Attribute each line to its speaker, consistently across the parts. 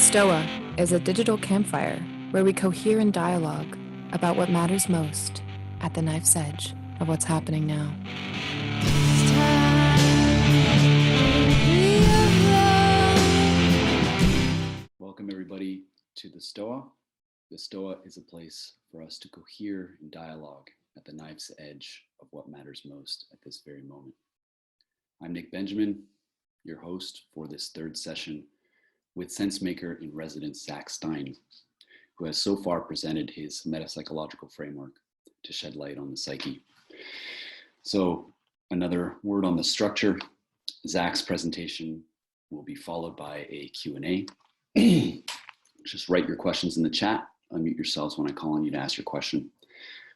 Speaker 1: Stoa is a digital campfire where we cohere in dialogue about what matters most at the knife's edge of what's happening now.
Speaker 2: Welcome everybody to the Stoa. The Stoa is a place for us to cohere in dialogue at the knife's edge of what matters most at this very moment. I'm Nick Benjamin, your host for this third session with Sensemaker in residence Zak Stein, who has so far presented his metapsychological framework to shed light on the psyche. So another word on the structure. Zak's presentation will be followed by a Q&A. Just write your questions in the chat. Unmute yourselves when I call on you to ask your question.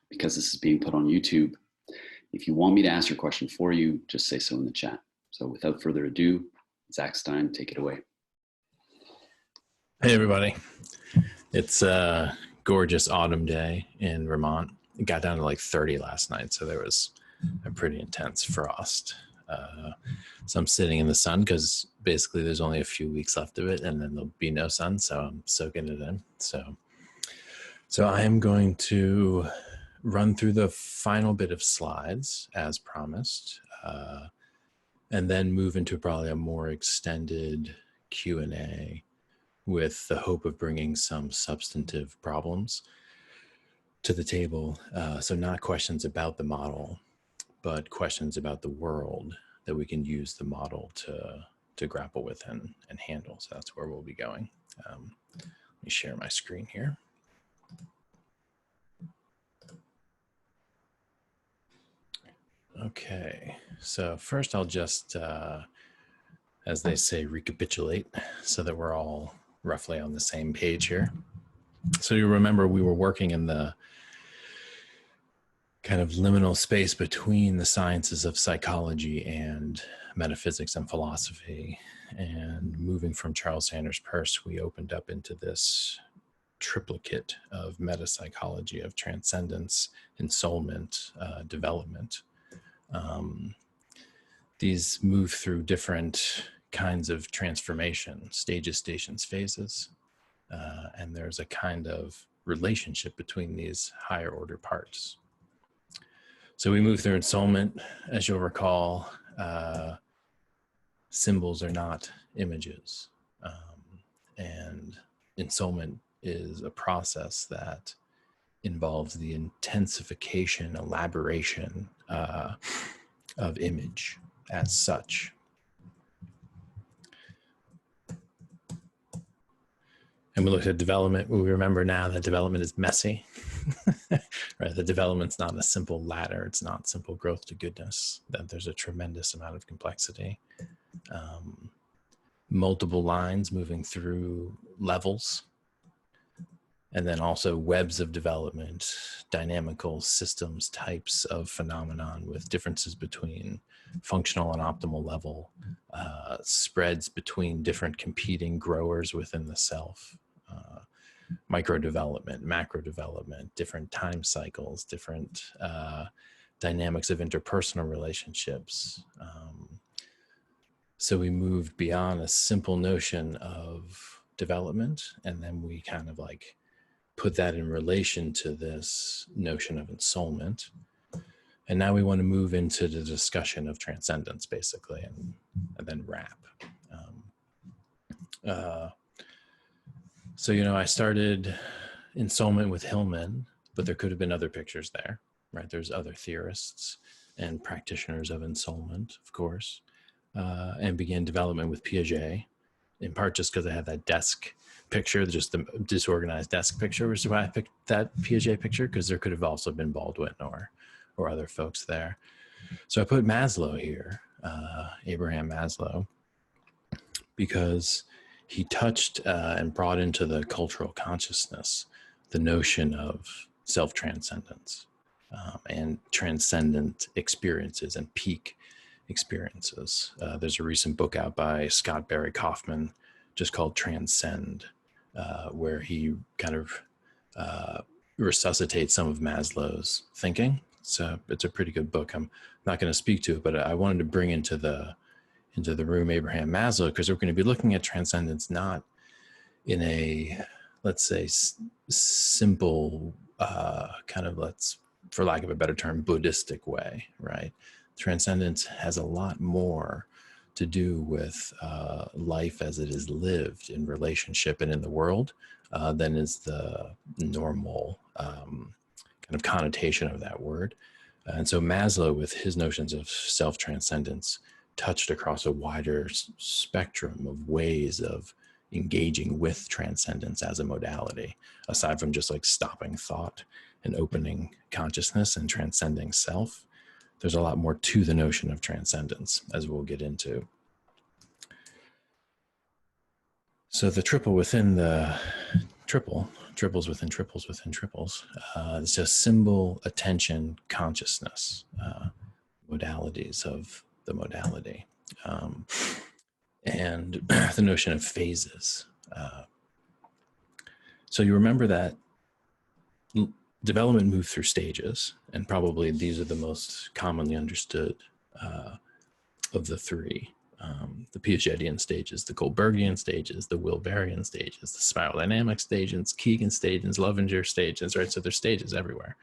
Speaker 2: Because this is being put on YouTube, if you want me to ask your question for you, just say so in the chat. So without further ado, Zak Stein, take it away.
Speaker 3: Hey everybody. It's a gorgeous autumn day in Vermont. It got down to like 30 last night, so there was a pretty intense frost. So I'm sitting in the sun because basically there's only a few weeks left of it and then there'll be no sun, so I'm soaking it in. So I am going to run through the final bit of slides as promised, and then move into probably a more extended Q&A with the hope of bringing some substantive problems to the table. So not questions about the model, but questions about the world that we can use the model to grapple with and handle. So that's where we'll be going. Let me share my screen here. Okay, so first I'll just, as they say, recapitulate so that we're all roughly on the same page here. So you remember we were working in the kind of liminal space between the sciences of psychology and metaphysics and philosophy. And moving from Charles Sanders Peirce, we opened up into this triplicate of metapsychology, of transcendence, ensoulment, development. These move through different kinds of transformation, stages, stations, phases. And there's a kind of relationship between these higher order parts. So we move through ensoulment. As you'll recall, symbols are not images. And ensoulment is a process that involves the intensification, elaboration of image as such. And we looked at development. We remember now that development is messy, right? The development's not a simple ladder. It's not simple growth to goodness, that there's a tremendous amount of complexity. Multiple lines moving through levels, and then also webs of development, dynamical systems, types of phenomenon with differences between functional and optimal level, spreads between different competing growers within the self, micro development, macro development, different time cycles, different dynamics of interpersonal relationships. So we moved beyond a simple notion of development, and then we kind of like put that in relation to this notion of ensoulment. And now we want to move into the discussion of transcendence, basically, and then wrap. So, you know, I started ensoulment with Hillman, but there could have been other pictures there, right? There's other theorists and practitioners of ensoulment, of course, and began development with Piaget, in part just because I had that desk picture, just the disorganized desk picture, which is why I picked that Piaget picture, because there could have also been Baldwin or other folks there. So I put Maslow here, Abraham Maslow, because he touched and brought into the cultural consciousness the notion of self-transcendence and transcendent experiences and peak experiences. There's a recent book out by Scott Barry Kaufman just called Transcend, where he kind of resuscitates some of Maslow's thinking. So it's a pretty good book. I'm not going to speak to it, but I wanted to bring into the room Abraham Maslow, because we're going to be looking at transcendence not in a, let's say, simple kind of, for lack of a better term, Buddhistic way, right? Transcendence has a lot more to do with life as it is lived in relationship and in the world than is the normal kind of connotation of that word. And so Maslow, with his notions of self-transcendence, touched across a wider spectrum of ways of engaging with transcendence as a modality, aside from just like stopping thought and opening consciousness and transcending self. There's a lot more to the notion of transcendence, as we'll get into. So the triple within the triple, triples within triples within triples, it's just symbol, attention, consciousness, modalities of the modality. And the notion of phases. So you remember that development moved through stages, and probably these are the most commonly understood of the three. The Piagetian stages, the Goldbergian stages, the Wilberian stages, the spiral dynamic stages, Keegan stages, Loevinger stages, right? So there's stages everywhere.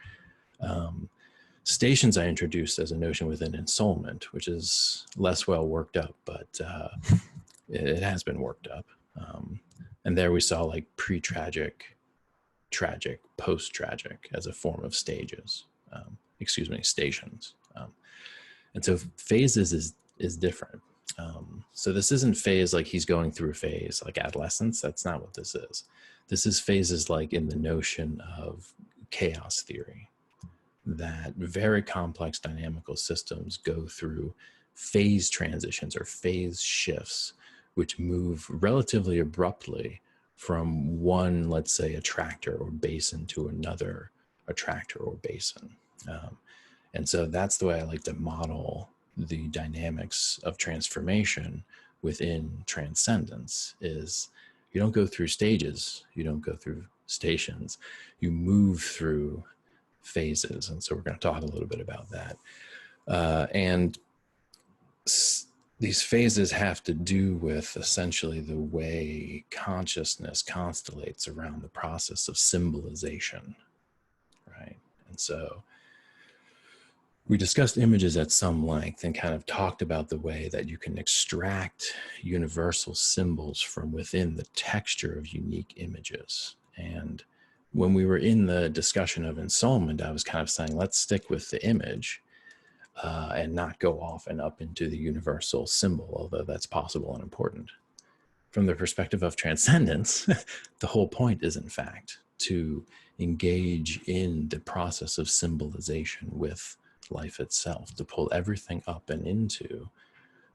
Speaker 3: Stations I introduced as a notion within Ensoulment, which is less well worked up, but it has been worked up. And there we saw like pre-tragic, tragic, post-tragic as a form of stages, stations. And so phases is different. So this isn't phase like he's going through a phase like adolescence. That's not what this is. This is phases like in the notion of chaos theory, that very complex dynamical systems go through phase transitions or phase shifts, which move relatively abruptly from one, let's say, attractor or basin to another attractor or basin. And so that's the way I like to model the dynamics of transformation within transcendence. Is you don't go through stages, you don't go through stations, you move through phases. And so we're going to talk a little bit about that. And these phases have to do with essentially the way consciousness constellates around the process of symbolization, right? And so we discussed images at some length and kind of talked about the way that you can extract universal symbols from within the texture of unique images. And when we were in the discussion of Ensoulment, I was kind of saying, let's stick with the image and not go off and up into the universal symbol, although that's possible and important. From the perspective of transcendence, the whole point is, in fact, to engage in the process of symbolization with life itself, to pull everything up and into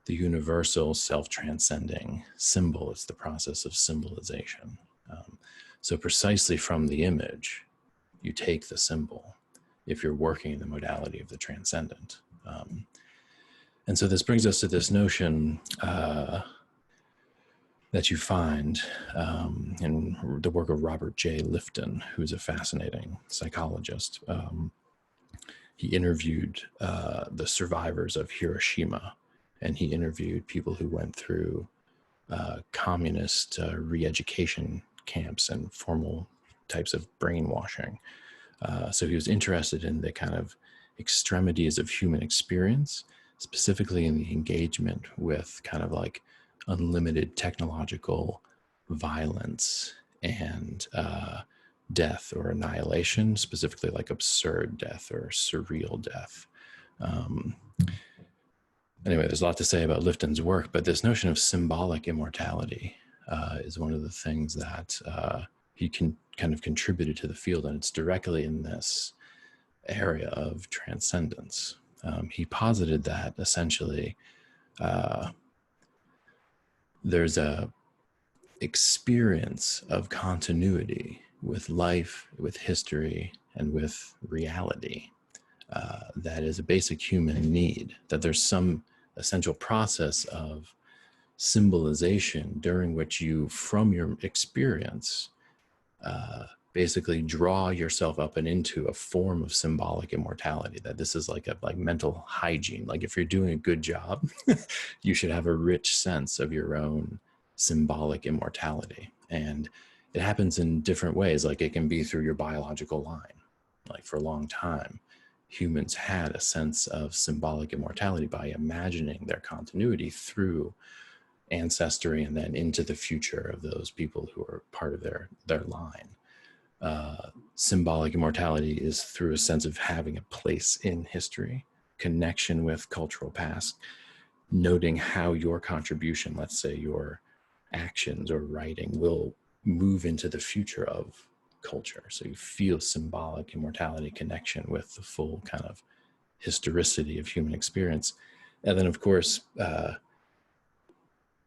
Speaker 3: the universal self-transcending symbol. It's the process of symbolization. So precisely from the image, you take the symbol if you're working in the modality of the transcendent. And so this brings us to this notion that you find in the work of Robert J. Lifton, who's a fascinating psychologist. He interviewed the survivors of Hiroshima, and he interviewed people who went through communist re-education camps and formal types of brainwashing. So he was interested in the kind of extremities of human experience, specifically in the engagement with kind of like unlimited technological violence and death or annihilation, specifically like absurd death or surreal death. Anyway, there's a lot to say about Lifton's work, but this notion of symbolic immortality is one of the things that he can kind of contributed to the field, and it's directly in this area of transcendence. He posited that essentially there's a experience of continuity with life, with history, and with reality that is a basic human need, that there's some essential process of symbolization during which you, from your experience, basically draw yourself up and into a form of symbolic immortality, that this is like a mental hygiene. Like if you're doing a good job, you should have a rich sense of your own symbolic immortality. And it happens in different ways. Like it can be through your biological line. Like for a long time, humans had a sense of symbolic immortality by imagining their continuity through ancestry and then into the future of those people who are part of their line. Symbolic immortality is through a sense of having a place in history, connection with cultural past, noting how your contribution, let's say your actions or writing, will move into the future of culture. So you feel symbolic immortality, connection with the full kind of historicity of human experience. And then, of course, the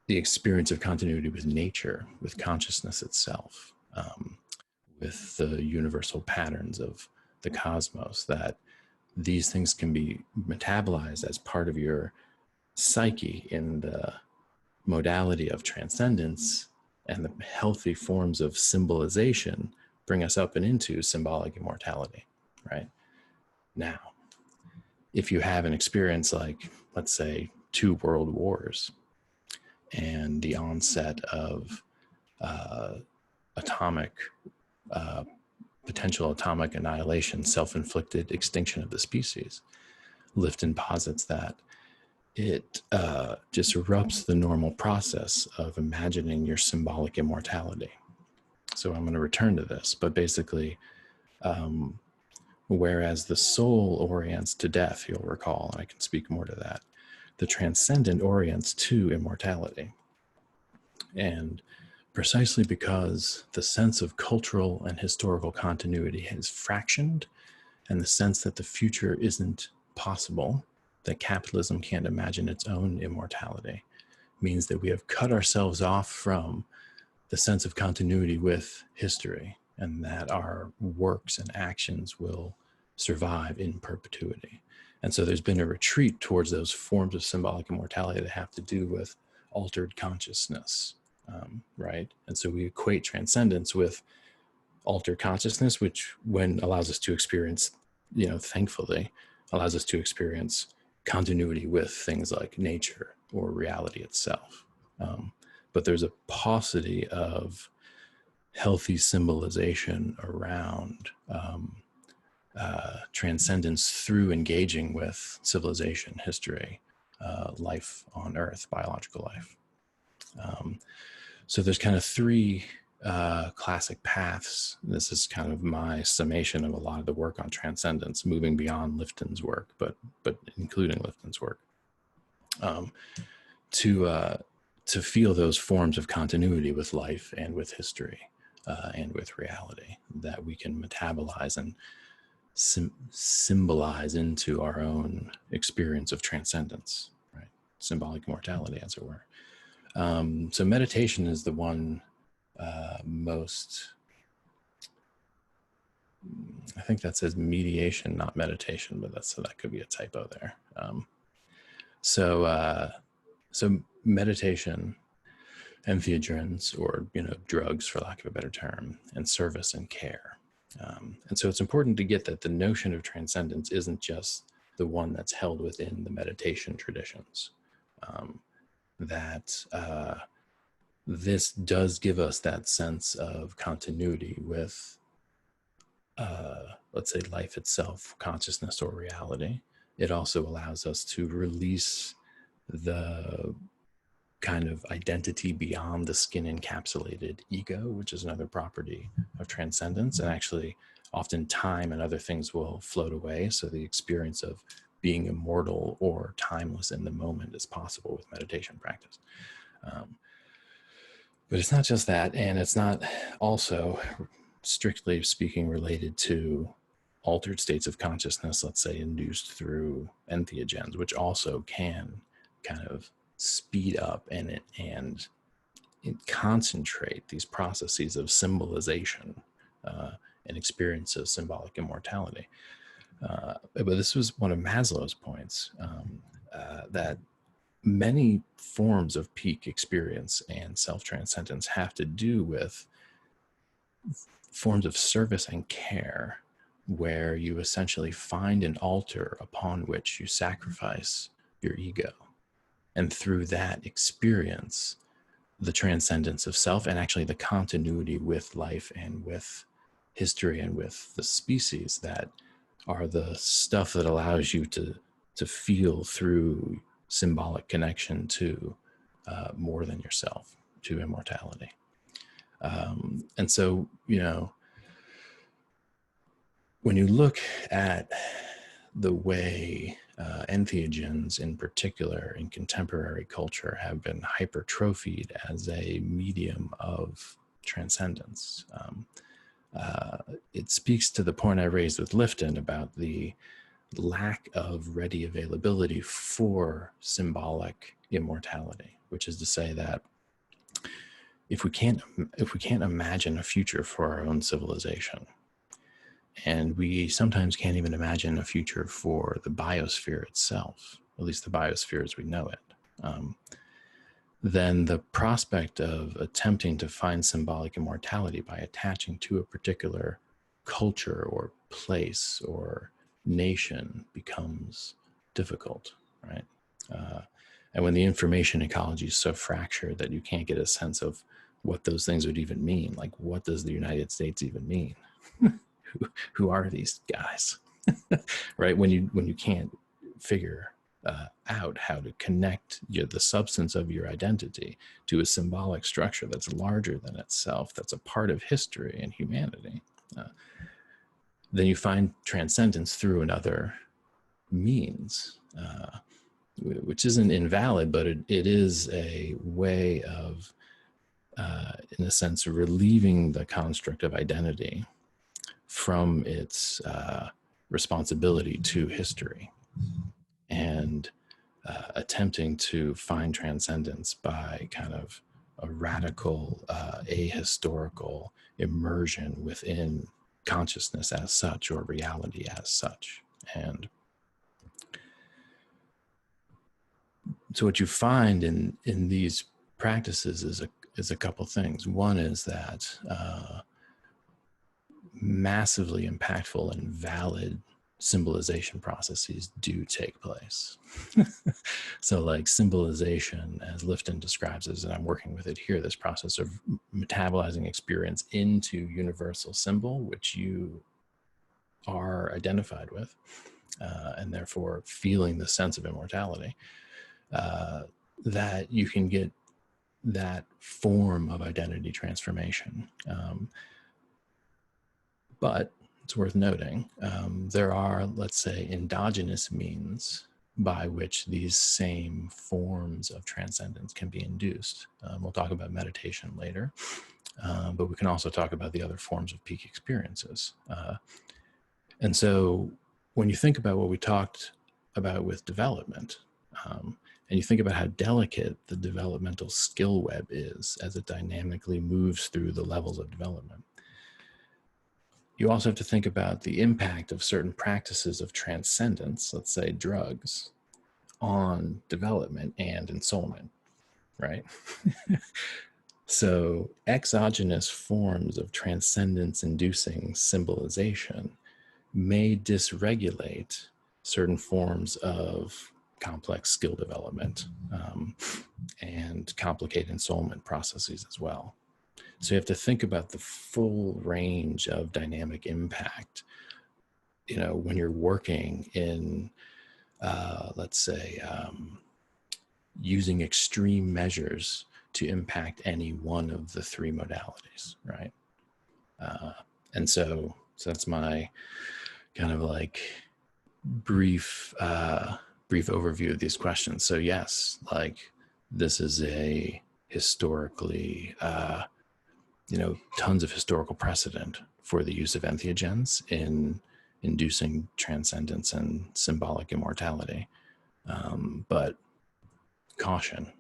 Speaker 3: experience of continuity with nature, with consciousness itself, with the universal patterns of the cosmos, that these things can be metabolized as part of your psyche in the modality of transcendence, and the healthy forms of symbolization bring us up and into symbolic immortality, right? Now, if you have an experience like, let's say, 2 world wars and the onset of potential atomic annihilation, self-inflicted extinction of the species, Lifton posits that it disrupts the normal process of imagining your symbolic immortality. So I'm going to return to this, but basically, whereas the soul orients to death, you'll recall, and I can speak more to that, the transcendent orients to immortality. And precisely because the sense of cultural and historical continuity is fractioned, and the sense that the future isn't possible, that capitalism can't imagine its own immortality, means that we have cut ourselves off from the sense of continuity with history, and that our works and actions will survive in perpetuity. And so there's been a retreat towards those forms of symbolic immortality that have to do with altered consciousness, right? And so we equate transcendence with altered consciousness, which when allows us to experience, thankfully, allows us to experience continuity with things like nature or reality itself. But there's a paucity of healthy symbolization around transcendence through engaging with civilization, history, life on Earth, biological life. So there's kind of 3 classic paths. This is kind of my summation of a lot of the work on transcendence, moving beyond Lifton's work, but including Lifton's work, to feel those forms of continuity with life and with history and with reality that we can metabolize and symbolize into our own experience of transcendence, right? Symbolic immortality, as it were. So meditation is the one most, I think that says mediation, not meditation, but that could be a typo there. So meditation, entheogens, or drugs, for lack of a better term, and service and care. And so it's important to get that the notion of transcendence isn't just the one that's held within the meditation traditions. This does give us that sense of continuity with, let's say, life itself, consciousness or reality. It also allows us to release the kind of identity beyond the skin encapsulated ego, which is another property of transcendence. And actually, often time and other things will float away. So the experience of being immortal or timeless in the moment is possible with meditation practice. But it's not just that, and it's not also, strictly speaking, related to altered states of consciousness, let's say induced through entheogens, which also can kind of speed up and concentrate these processes of symbolization and experience of symbolic immortality. But this was one of Maslow's points, that many forms of peak experience and self-transcendence have to do with forms of service and care, where you essentially find an altar upon which you sacrifice your ego. And through that experience, the transcendence of self, and actually the continuity with life and with history and with the species that are the stuff that allows you to feel through symbolic connection to more than yourself, to immortality. And so, when you look at the way entheogens in particular in contemporary culture have been hypertrophied as a medium of transcendence, it speaks to the point I raised with Lifton about the lack of ready availability for symbolic immortality, which is to say that if we can't imagine a future for our own civilization, and we sometimes can't even imagine a future for the biosphere itself, at least the biosphere as we know it, then the prospect of attempting to find symbolic immortality by attaching to a particular culture or place or nation becomes difficult, right? And when the information ecology is so fractured that you can't get a sense of what those things would even mean, like what does the United States even mean? Who are these guys, right? When you can't figure out how to connect the substance of your identity to a symbolic structure that's larger than itself, that's a part of history and humanity, then you find transcendence through another means, which isn't invalid, but it is a way of, in a sense, relieving the construct of identity from its responsibility to history, and attempting to find transcendence by kind of a radical ahistorical immersion within consciousness as such, or reality as such. And so what you find in these practices is a couple things. One is that massively impactful and valid symbolization processes do take place. So like symbolization, as Lifton describes it, and I'm working with it here, this process of metabolizing experience into universal symbol, which you are identified with, and therefore feeling the sense of immortality, that you can get that form of identity transformation. But it's worth noting, there are, let's say, endogenous means by which these same forms of transcendence can be induced. We'll talk about meditation later, but we can also talk about the other forms of peak experiences. And so when you think about what we talked about with development, and you think about how delicate the developmental skill web is as it dynamically moves through the levels of development, you also have to think about the impact of certain practices of transcendence, let's say drugs, on development and ensoulment, right? So exogenous forms of transcendence-inducing symbolization may dysregulate certain forms of complex skill development, and complicate ensoulment processes as well. So you have to think about the full range of dynamic impact, when you're working in, let's say, using extreme measures to impact any one of the three modalities, right? And so that's my kind of like brief overview of these questions. So yes, like this is a historically, tons of historical precedent for the use of entheogens in inducing transcendence and symbolic immortality. But caution.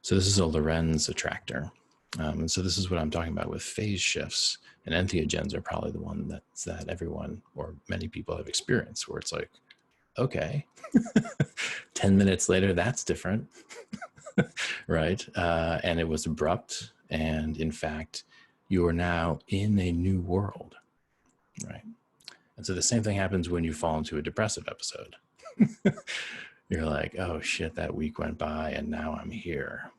Speaker 3: So this is a Lorenz attractor. And so this is what I'm talking about with phase shifts. And entheogens are probably the one that everyone or many people have experienced, where it's like, okay, 10 minutes later, that's different, right? And it was abrupt. And in fact, you are now in a new world, right? And so the same thing happens when you fall into a depressive episode. You're like, oh shit, that week went by and now I'm here.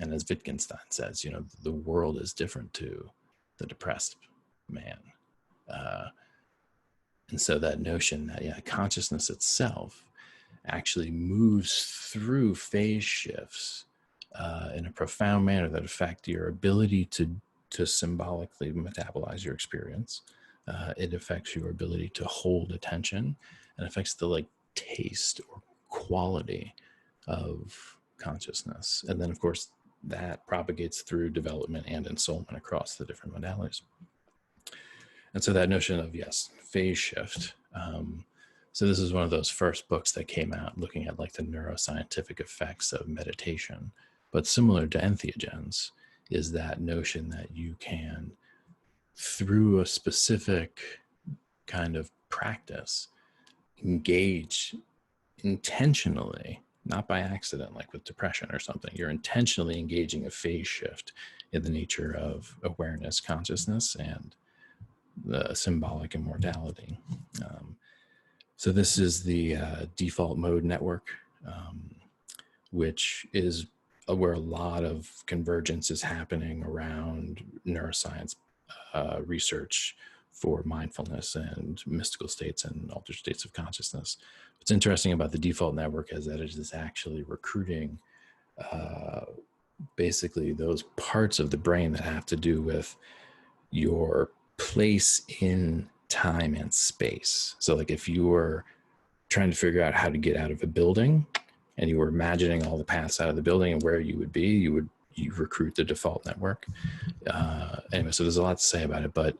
Speaker 3: And as Wittgenstein says, you know, the world is different to the depressed man. And so that notion that, yeah, consciousness itself actually moves through phase shifts in a profound manner that affect your ability to symbolically metabolize your experience. It affects your ability to hold attention, and affects the like taste or quality of consciousness. And then, of course, that propagates through development and ensoulment across the different modalities. And so that notion of, yes, phase shift. So this is one of those first books that came out looking at like the neuroscientific effects of meditation. But similar to entheogens is that notion that you can, through a specific kind of practice, engage intentionally, not by accident, like with depression or something. You're intentionally engaging a phase shift in the nature of awareness, consciousness, and the symbolic immortality. So this is the default mode network, which is where a lot of convergence is happening around neuroscience research for mindfulness and mystical states and altered states of consciousness. What's interesting about the default network is that it is actually recruiting basically those parts of the brain that have to do with your place in time and space. So like if you were trying to figure out how to get out of a building and you were imagining all the paths out of the building and where you would be, you recruit the default network. Anyway, so there's a lot to say about it, but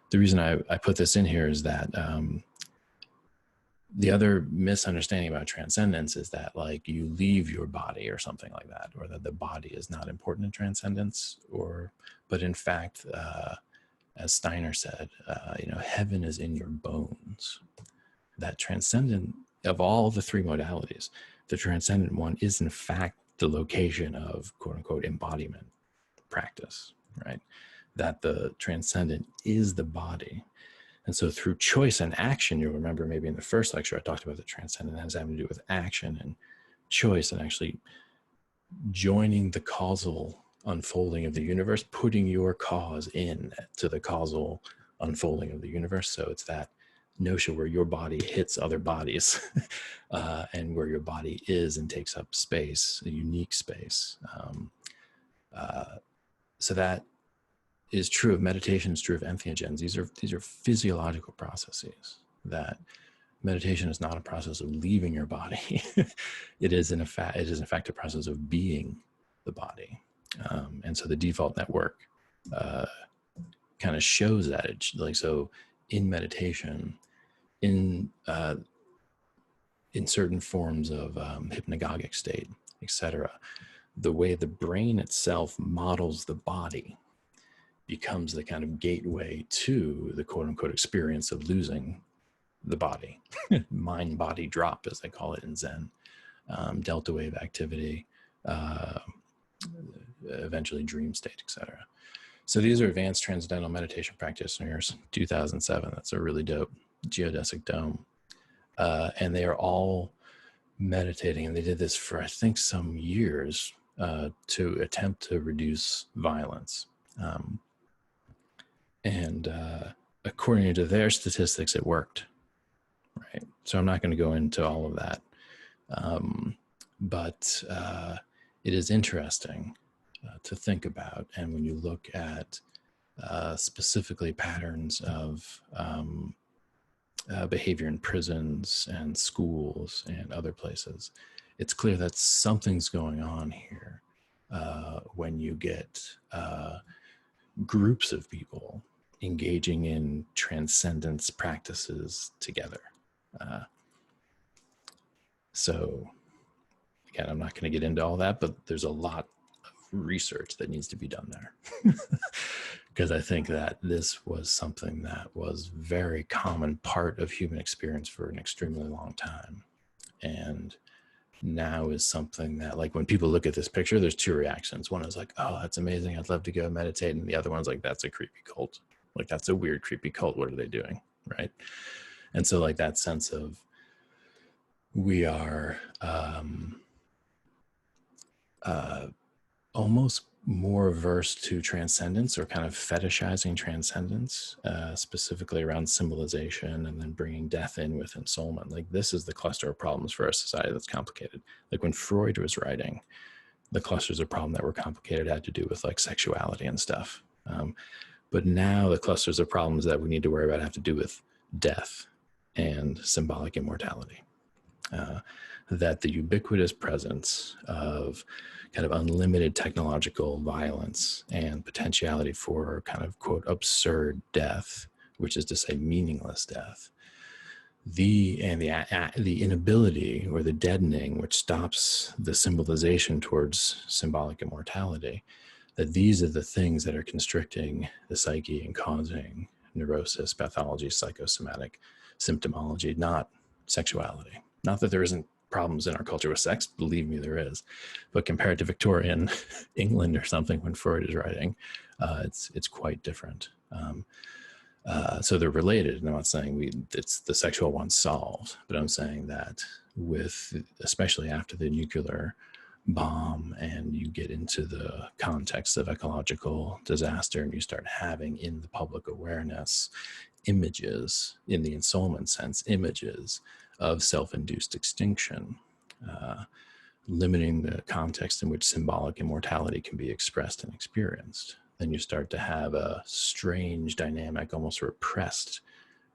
Speaker 3: the reason I put this in here is that the other misunderstanding about transcendence is that like you leave your body or something like that, or that the body is not important in transcendence, but in fact, as Steiner said, you know, heaven is in your bones. That transcendent, of all the three modalities, the transcendent one is in fact the location of quote unquote embodiment practice, right? That the transcendent is the body. And so through choice and action, you'll remember maybe in the first lecture, I talked about the transcendent has having to do with action and choice and actually joining the causal unfolding of the universe, putting your cause in to the causal unfolding of the universe. So it's that notion where your body hits other bodies and where your body is and takes up space, a unique space. So that is true of meditation, is true of entheogens. These are physiological processes. That meditation is not a process of leaving your body. It is in fact a process of being the body. And so the default network kind of shows that. It's like, so in meditation, in certain forms of hypnagogic state, etc., the way the brain itself models the body becomes the kind of gateway to the quote unquote experience of losing the body. Mind body drop, as they call it in Zen, delta wave activity, eventually dream state, etc. So these are advanced transcendental meditation practitioners, 2007. That's a really dope geodesic dome. And they are all meditating, and they did this for, I think, some years to attempt to reduce violence. And according to their statistics, it worked, right? So I'm not going to go into all of that. But it is interesting to think about. And when you look at specifically patterns of behavior in prisons and schools and other places, it's clear that something's going on here when you get groups of people engaging in transcendence practices together. So again, I'm not going to get into all that, but there's a lot of research that needs to be done there. Because I think that this was something that was very common part of human experience for an extremely long time. And now is something that, like, when people look at this picture, there's two reactions. One is like, oh, that's amazing, I'd love to go meditate. And the other one's like, that's a creepy cult. Like, that's a weird, creepy cult. What are they doing? Right. And so like that sense of we are almost more averse to transcendence, or kind of fetishizing transcendence, specifically around symbolization and then bringing death in with ensoulment. Like, this is the cluster of problems for our society that's complicated. Like when Freud was writing, the clusters of problem that were complicated had to do with like sexuality and stuff. But now the clusters of problems that we need to worry about have to do with death and symbolic immortality. That the ubiquitous presence of kind of unlimited technological violence and potentiality for kind of, quote, absurd death, which is to say meaningless death, the inability or the deadening which stops the symbolization towards symbolic immortality, that these are the things that are constricting the psyche and causing neurosis, pathology, psychosomatic symptomology, not sexuality. Not that there isn't problems in our culture with sex, believe me, there is, but compared to Victorian England or something when Freud is writing, it's quite different. So they're related, and I'm not saying it's the sexual one solved, but I'm saying that with, especially after the nuclear bomb and you get into the context of ecological disaster and you start having in the public awareness images, in the ensoulment sense, images of self-induced extinction, limiting the context in which symbolic immortality can be expressed and experienced, then you start to have a strange dynamic, almost repressed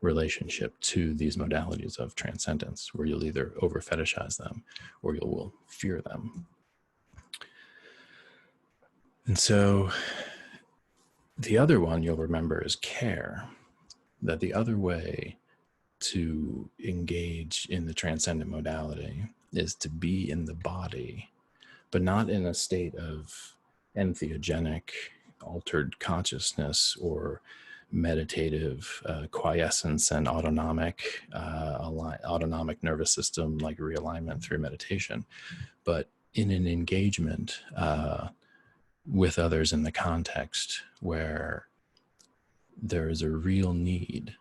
Speaker 3: relationship to these modalities of transcendence, where you'll either over fetishize them or you will fear them. And so the other one you'll remember is care, that the other way to engage in the transcendent modality is to be in the body, but not in a state of entheogenic, altered consciousness or meditative quiescence and autonomic nervous system, like realignment through meditation, but in an engagement with others in the context where there is a real need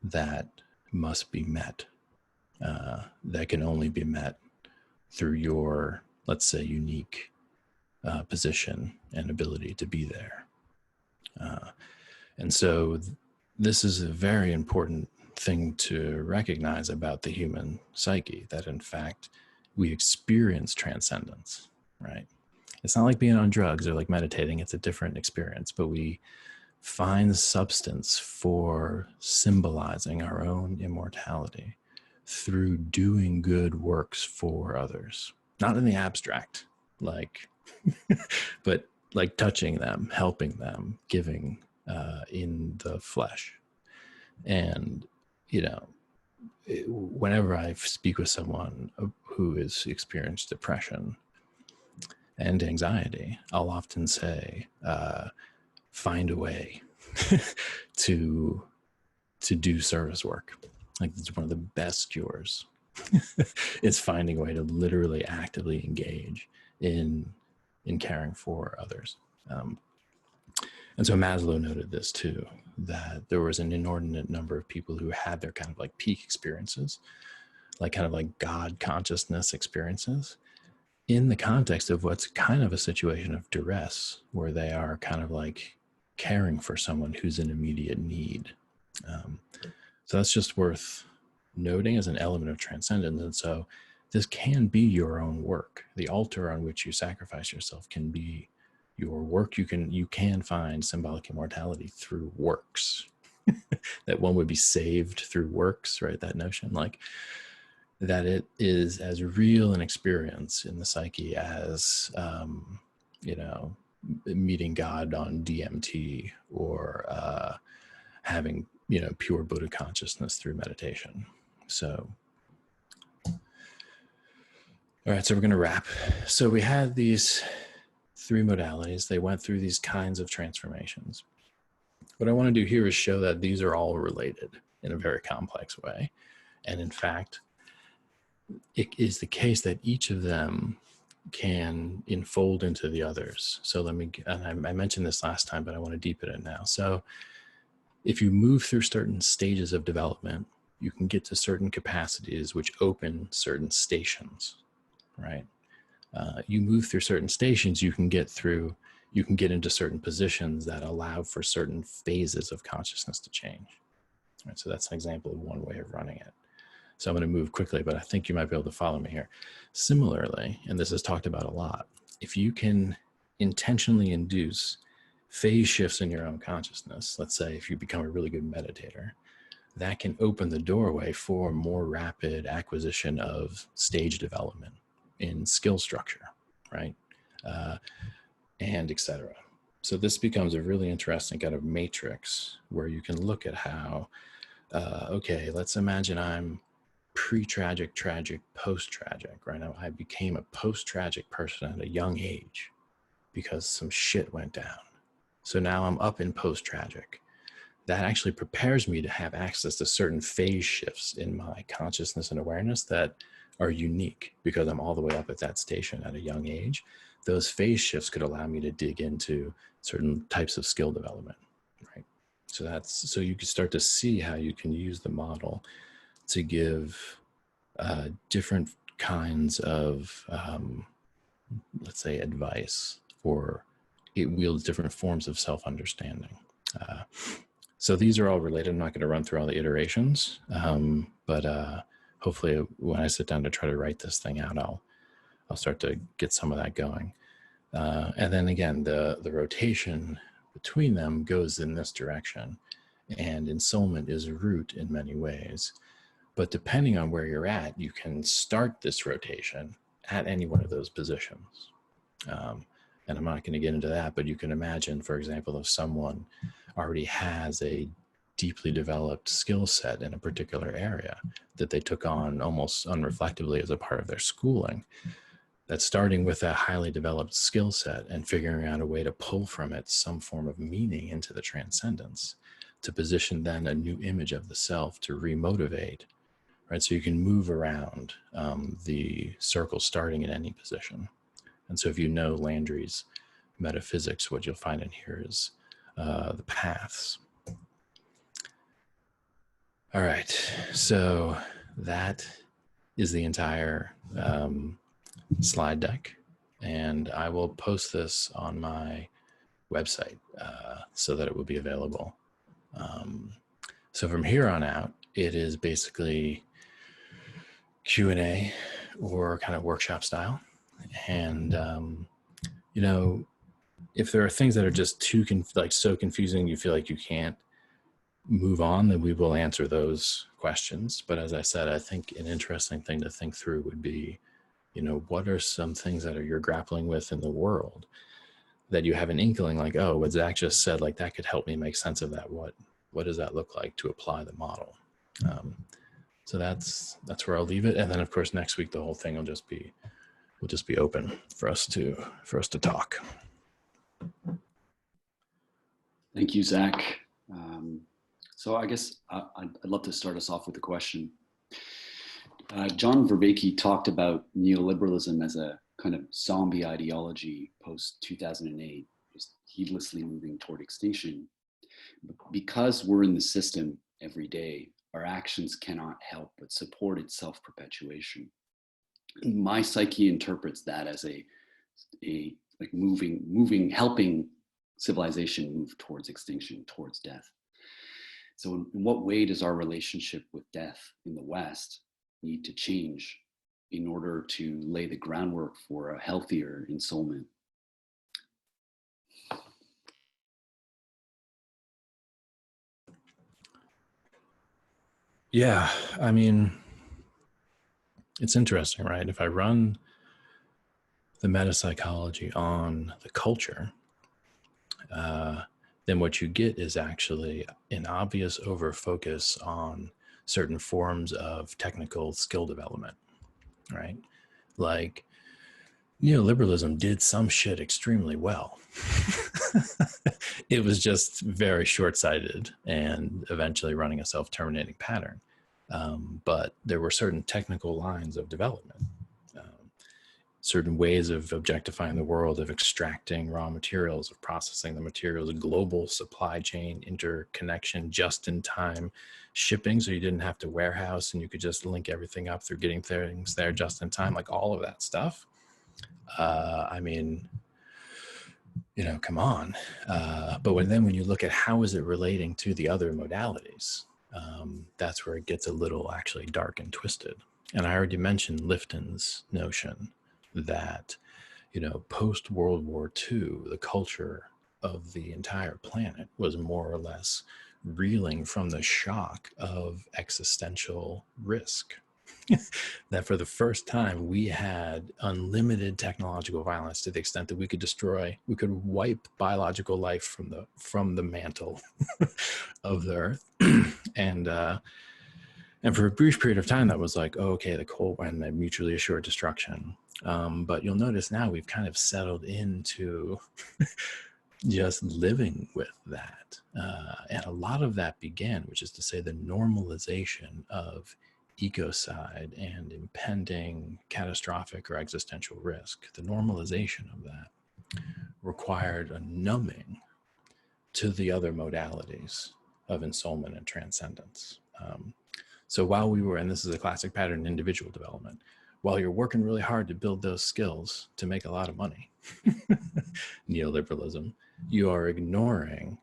Speaker 3: that must be met, that can only be met through your, let's say, unique position and ability to be there. And so this is a very important thing to recognize about the human psyche, that in fact we experience transcendence, right? It's not like being on drugs or like meditating. It's a different experience, but we find substance for symbolizing our own immortality through doing good works for others, not in the abstract, like, but like touching them, helping them, giving in the flesh. And, you know, whenever I speak with someone who has experienced depression and anxiety, I'll often say, find a way to do service work. Like, it's one of the best cures. It's finding a way to literally actively engage in caring for others. And so Maslow noted this too, that there was an inordinate number of people who had their kind of like peak experiences, like kind of like God consciousness experiences, in the context of what's kind of a situation of duress, where they are kind of like caring for someone who's in immediate need. So that's just worth noting as an element of transcendence. And so this can be your own work. The altar on which you sacrifice yourself can be your work. You can find symbolic immortality through works. That one would be saved through works, right? That notion, like, that it is as real an experience in the psyche as, you know, meeting God on DMT, or having, you know, pure Buddha consciousness through meditation. So, all right, so we're going to wrap. So we had these three modalities. They went through these kinds of transformations. What I want to do here is show that these are all related in a very complex way. And in fact, it is the case that each of them can enfold into the others. So and I mentioned this last time, but I want to deepen it now. So if you move through certain stages of development, you can get to certain capacities which open certain stations, right? You move through certain stations, you can get into certain positions that allow for certain phases of consciousness to change. Right, so that's an example of one way of running it. So I'm going to move quickly, but I think you might be able to follow me here. Similarly, and this is talked about a lot, if you can intentionally induce phase shifts in your own consciousness, let's say if you become a really good meditator, that can open the doorway for more rapid acquisition of stage development in skill structure, right? And et cetera. So this becomes a really interesting kind of matrix where you can look at how, okay, let's imagine I'm pre-tragic, tragic, post-tragic, right? Now I became a post-tragic person at a young age because some shit went down. So now I'm up in post-tragic. That actually prepares me to have access to certain phase shifts in my consciousness and awareness that are unique because I'm all the way up at that station at a young age. Those phase shifts could allow me to dig into certain types of skill development, right? So you can start to see how you can use the model to give different kinds of, let's say, advice, or it wields different forms of self-understanding. So these are all related. I'm not going to run through all the iterations, but hopefully when I sit down to try to write this thing out, I'll start to get some of that going. And then again, the rotation between them goes in this direction, and ensoulment is a root in many ways. But depending on where you're at, you can start this rotation at any one of those positions. And I'm not going to get into that, but you can imagine, for example, if someone already has a deeply developed skill set in a particular area that they took on almost unreflectively as a part of their schooling, that starting with that highly developed skill set and figuring out a way to pull from it some form of meaning into the transcendence to position then a new image of the self to remotivate, right? So you can move around the circle starting in any position. And so if you know Landry's metaphysics, what you'll find in here is the paths. All right, so that is the entire slide deck, and I will post this on my website so that it will be available. So from here on out, it is basically Q&A or kind of workshop style. And, you know, if there are things that are just too so confusing, you feel like you can't move on, then we will answer those questions. But as I said, I think an interesting thing to think through would be, you know, what are some things that you're grappling with in the world that you have an inkling like, oh, what Zach just said, like that could help me make sense of that. What does that look like to apply the model? So that's where I'll leave it. And then of course, next week, the whole thing will just be open for us to talk.
Speaker 2: Thank you, Zach. So I guess I'd love to start us off with a question. John Vervaeke talked about neoliberalism as a kind of zombie ideology post-2008, just heedlessly moving toward extinction. Because we're in the system every day, our actions cannot help but support its self-perpetuation. My psyche interprets that as a like helping civilization move towards extinction, towards death. So in what way does our relationship with death in the West need to change in order to lay the groundwork for a healthier ensoulment?
Speaker 3: Yeah, I mean, it's interesting, right? If I run the metapsychology on the culture, then what you get is actually an obvious over-focus on certain forms of technical skill development, right? Like neoliberalism did some shit extremely well. It was just very short-sighted and eventually running a self-terminating pattern. But there were certain technical lines of development, certain ways of objectifying the world, of extracting raw materials, of processing the materials, global supply chain interconnection, just-in-time shipping, so you didn't have to warehouse and you could just link everything up through getting things there just in time, like all of that stuff. I mean, you know, come on. But when you look at how is it relating to the other modalities, that's where it gets a little actually dark and twisted. And I already mentioned Lifton's notion that, you know, post World War II, the culture of the entire planet was more or less reeling from the shock of existential risk. That for the first time we had unlimited technological violence to the extent that we could wipe biological life from the mantle of the earth. And for a brief period of time that was like, oh, okay, the Cold War and the mutually assured destruction. But you'll notice now we've kind of settled into just living with that. And a lot of that began, which is to say the normalization of ecocide and impending catastrophic or existential risk. The normalization of that required a numbing to the other modalities of ensoulment and transcendence. So while we were, and this is a classic pattern in individual development, while you're working really hard to build those skills to make a lot of money, neoliberalism, you are ignoring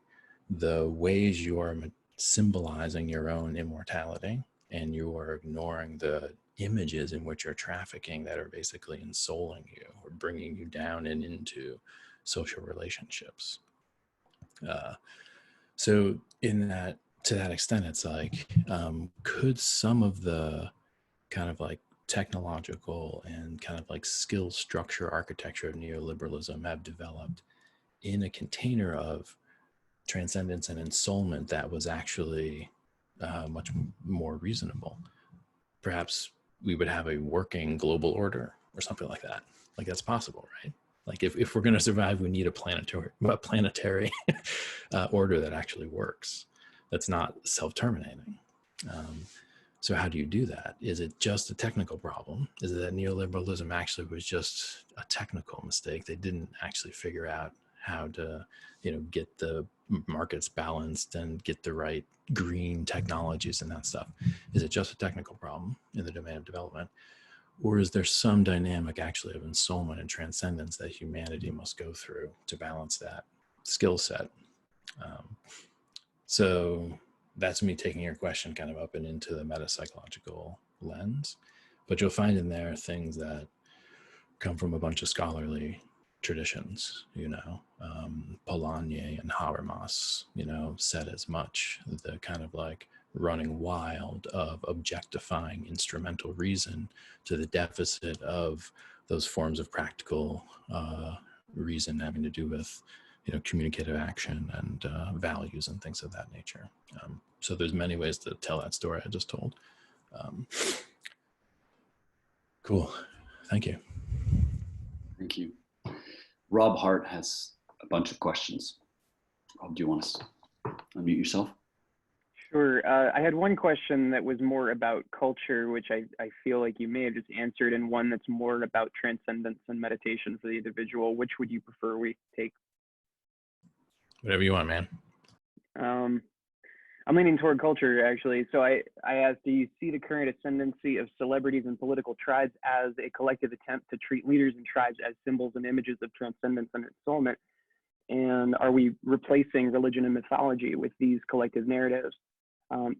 Speaker 3: the ways you are symbolizing your own immortality, and you are ignoring the images in which you're trafficking that are basically ensouling you or bringing you down and into social relationships. So in that, to that extent, it's like, could some of the kind of like technological and kind of like skill structure architecture of neoliberalism have developed in a container of transcendence and ensoulment that was actually much more reasonable? Perhaps we would have a working global order or something like that. Like that's possible, right? Like if we're going to survive, we need a planetary order that actually works, that's not self-terminating. So how do you do that? Is it just a technical problem? Is it that neoliberalism actually was just a technical mistake? They didn't actually figure out how to, you know, get the markets balanced and get the right green technologies and that stuff. Is it just a technical problem in the domain of development? Or is there some dynamic actually of ensoulment and transcendence that humanity must go through to balance that skill set? So that's me taking your question kind of up and into the metapsychological lens. But you'll find in there things that come from a bunch of scholarly traditions, you know, Polanyi and Habermas, you know, said as much, the kind of like running wild of objectifying instrumental reason to the deficit of those forms of practical reason having to do with, you know, communicative action and values and things of that nature. So there's many ways to tell that story I just told. Cool. Thank you.
Speaker 2: Thank you. Rob Hart has a bunch of questions. Rob, do you want to unmute yourself?
Speaker 4: Sure. I had one question that was more about culture, which I feel like you may have just answered, and one that's more about transcendence and meditation for the individual. Which would you prefer we take?
Speaker 3: Whatever you want, man.
Speaker 4: I'm leaning toward culture, actually. So I asked, do you see the current ascendancy of celebrities and political tribes as a collective attempt to treat leaders and tribes as symbols and images of transcendence and ensoulment? And are we replacing religion and mythology with these collective narratives?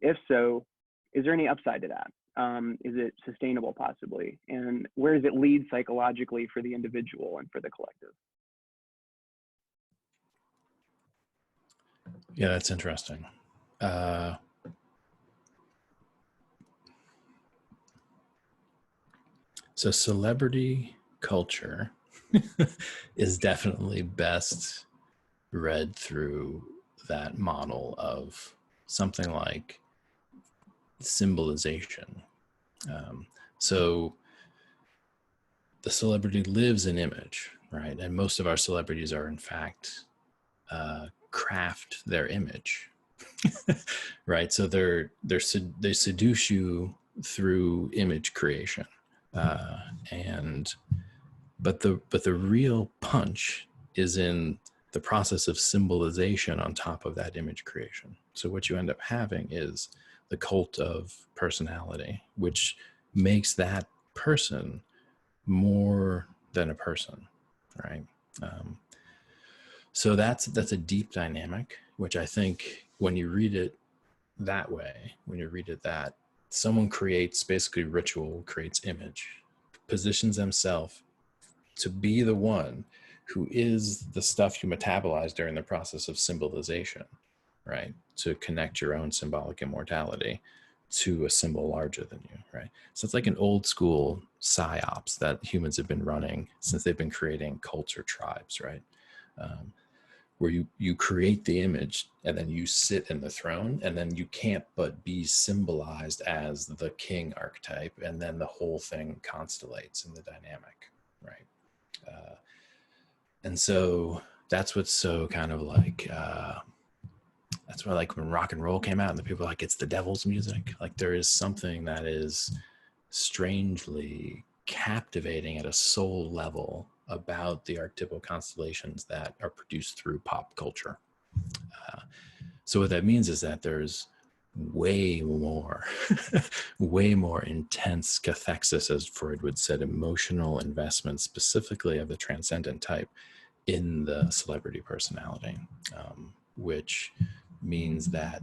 Speaker 4: If so, is there any upside to that? Is it sustainable, possibly? And where does it lead psychologically for the individual and for the collective?
Speaker 3: Yeah, that's interesting. So celebrity culture is definitely best read through that model of something like symbolization. So the celebrity lives in image, right? And most of our celebrities are in fact craft their image, right? So they seduce you through image creation, but the real punch is in the process of symbolization on top of that image creation. So what you end up having is the cult of personality, which makes that person more than a person, right? So that's a deep dynamic, which I think when you read it that way, that someone creates basically ritual, creates image, positions themselves to be the one who is the stuff you metabolize during the process of symbolization, right? To connect your own symbolic immortality to a symbol larger than you, right? So it's like an old school psyops that humans have been running since they've been creating cults or tribes, right? Where you create the image and then you sit in the throne, and then you can't but be symbolized as the king archetype, and then the whole thing constellates in the dynamic, right? And so that's what's so kind of like, that's why, like, when rock and roll came out and the people are like, it's the devil's music. Like, there is something that is strangely captivating at a soul level about the archetypal constellations that are produced through pop culture. So what that means is that there's way more, way more intense cathexis, as Freud would said, emotional investment, specifically of the transcendent type, in the celebrity personality, which means that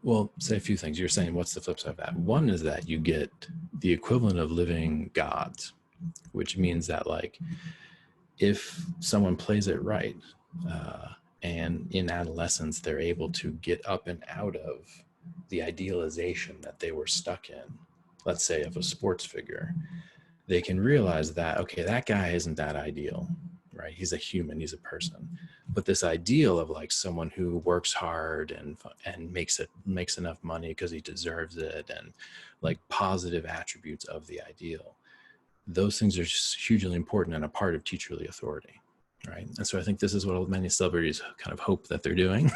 Speaker 3: well, say a few things. You're saying, what's the flip side of that? One is that you get the equivalent of living gods, which means that, like, if someone plays it right, and in adolescence, they're able to get up and out of the idealization that they were stuck in, let's say of a sports figure, they can realize that, okay, that guy isn't that ideal, right? He's a human, he's a person. But this ideal of, like, someone who works hard and makes enough money because he deserves it, and like positive attributes of the ideal, those things are just hugely important and a part of teacherly authority, right? And so I think this is what many celebrities kind of hope that they're doing,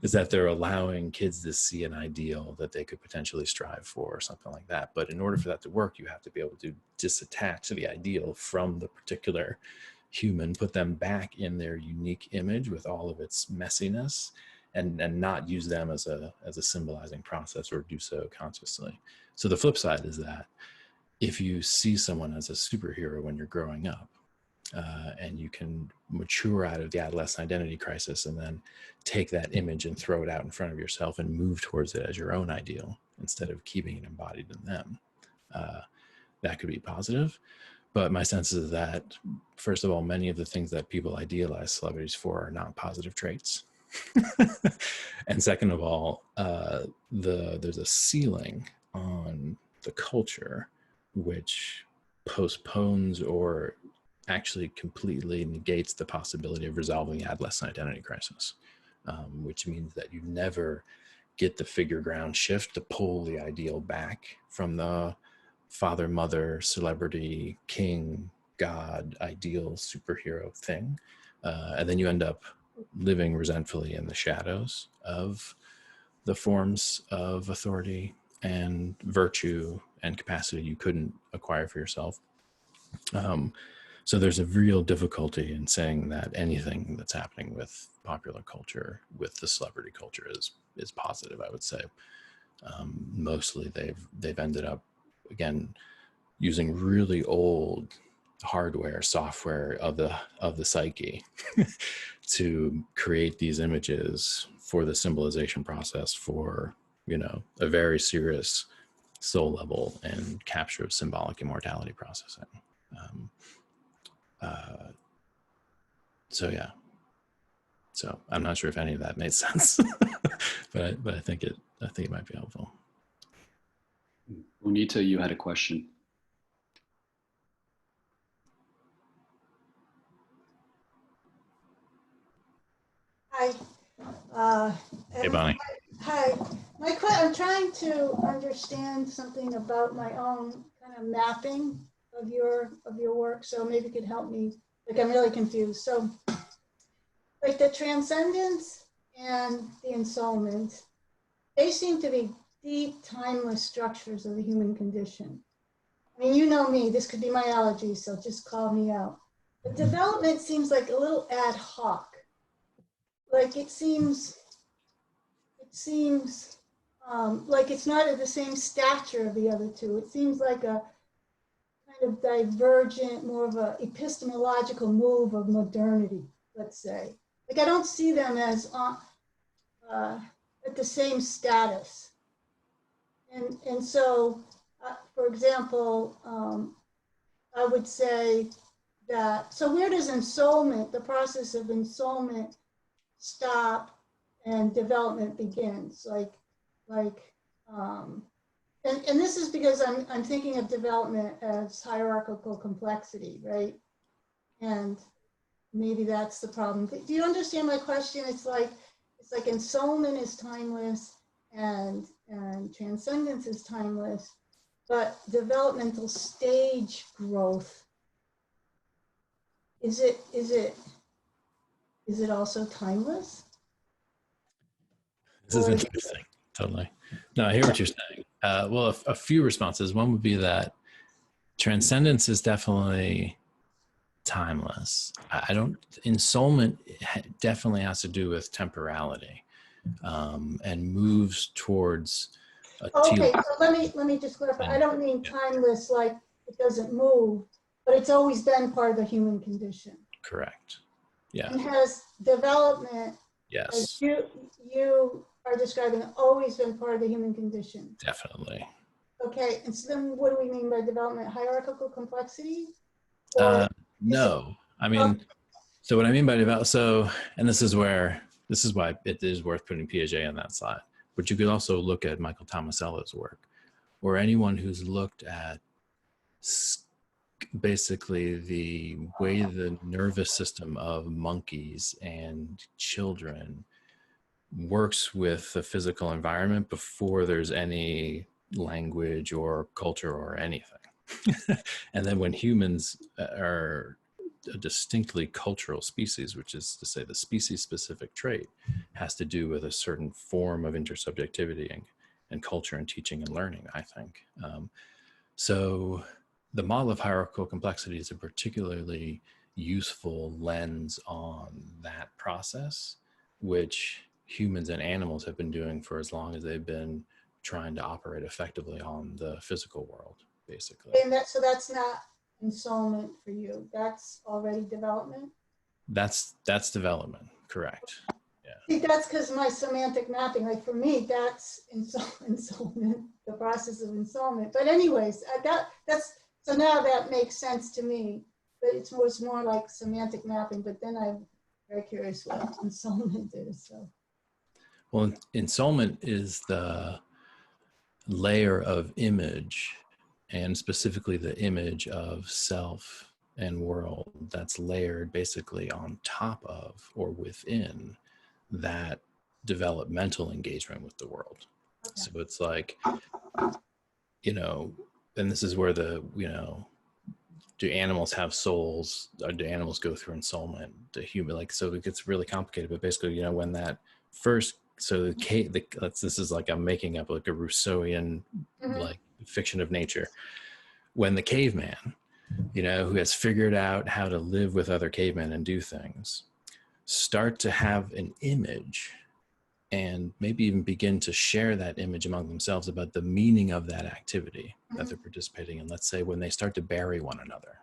Speaker 3: is that they're allowing kids to see an ideal that they could potentially strive for or something like that. But in order for that to work, you have to be able to disattach the ideal from the particular human, put them back in their unique image with all of its messiness, and not use them as a symbolizing process, or do so consciously. So the flip side is that if you see someone as a superhero when you're growing up, and you can mature out of the adolescent identity crisis and then take that image and throw it out in front of yourself and move towards it as your own ideal instead of keeping it embodied in them, that could be positive. But my sense is that, first of all, many of the things that people idealize celebrities for are not positive traits. And second of all, there's a ceiling on the culture which postpones or actually completely negates the possibility of resolving the adolescent identity crisis, which means that you never get the figure ground shift to pull the ideal back from the father, mother, celebrity, king, god, ideal, superhero thing. And then you end up living resentfully in the shadows of the forms of authority and virtue and capacity you couldn't acquire for yourself. So there's a real difficulty in saying that anything that's happening with popular culture, with the celebrity culture, is positive. I would say mostly they've ended up, again, using really old hardware, software of the psyche to create these images for the symbolization process, for, you know, a very serious soul level and capture of symbolic immortality processing. So yeah. So I'm not sure if any of that made sense, but I think it might be helpful.
Speaker 2: Bonita, you had a question.
Speaker 5: Hi.
Speaker 3: Hey, Bonnie.
Speaker 5: Hi. I'm trying to understand something about my own kind of mapping of your work, so maybe you could help me. Like, I'm really confused. So, like, the transcendence and the ensoulment, they seem to be deep, timeless structures of the human condition. I mean, you know me, this could be my allergy, so just call me out. But development seems like a little ad hoc. Like, it seems like it's not at the same stature of the other two. It seems like a kind of divergent, more of a epistemological move of modernity, let's say. Like I don't see them as at the same status. And so, for example, I would say that, so where does ensoulment, the process of ensoulment, stop and development begins? And this is because I'm thinking of development as hierarchical complexity, right? And maybe that's the problem. Do you understand my question? It's like ensoulment is timeless and transcendence is timeless, but developmental stage growth, is it also timeless?
Speaker 3: This is interesting. Totally. No, I hear what you're saying. Well, a few responses. One would be that transcendence is definitely timeless. Ensoulment definitely has to do with temporality, and moves towards
Speaker 5: okay, so let me just clarify. I don't mean timeless like it doesn't move, but it's always been part of the human condition.
Speaker 3: Correct. Yeah.
Speaker 5: And has development,
Speaker 3: Yes.
Speaker 5: as you are describing, always been part of the human condition.
Speaker 3: Definitely.
Speaker 5: Okay, and so then what do we mean by development? Hierarchical complexity?
Speaker 3: No, I mean, so what I mean by and this is why it is worth putting Piaget on that side, but you could also look at Michael Tomasello's work, or anyone who's looked at basically the way the nervous system of monkeys and children works with the physical environment before there's any language or culture or anything. And then when humans are a distinctly cultural species, which is to say the species specific trait has to do with a certain form of intersubjectivity and culture and teaching and learning, I think. So the model of hierarchical complexity is a particularly useful lens on that process, which humans and animals have been doing for as long as they've been trying to operate effectively on the physical world, basically.
Speaker 5: And so that's not ensoulment for you. That's already development?
Speaker 3: That's development, correct. Yeah.
Speaker 5: See, that's because my semantic mapping, like for me, that's ensoulment, the process of ensoulment. But anyways, so now that makes sense to me, but it was more like semantic mapping, but then I'm very curious what ensoulment is. So.
Speaker 3: Well, ensoulment is the layer of image, and specifically the image of self and world that's layered basically on top of or within that developmental engagement with the world. Okay. So it's like, and this is where do animals have souls, or do animals go through ensoulment? The human, so it gets really complicated, but basically, when that first, so this is like I'm making up like a Rousseauian like fiction of nature. When the caveman, who has figured out how to live with other cavemen and do things, start to have an image and maybe even begin to share that image among themselves about the meaning of that activity that they're participating in. Let's say when they start to bury one another,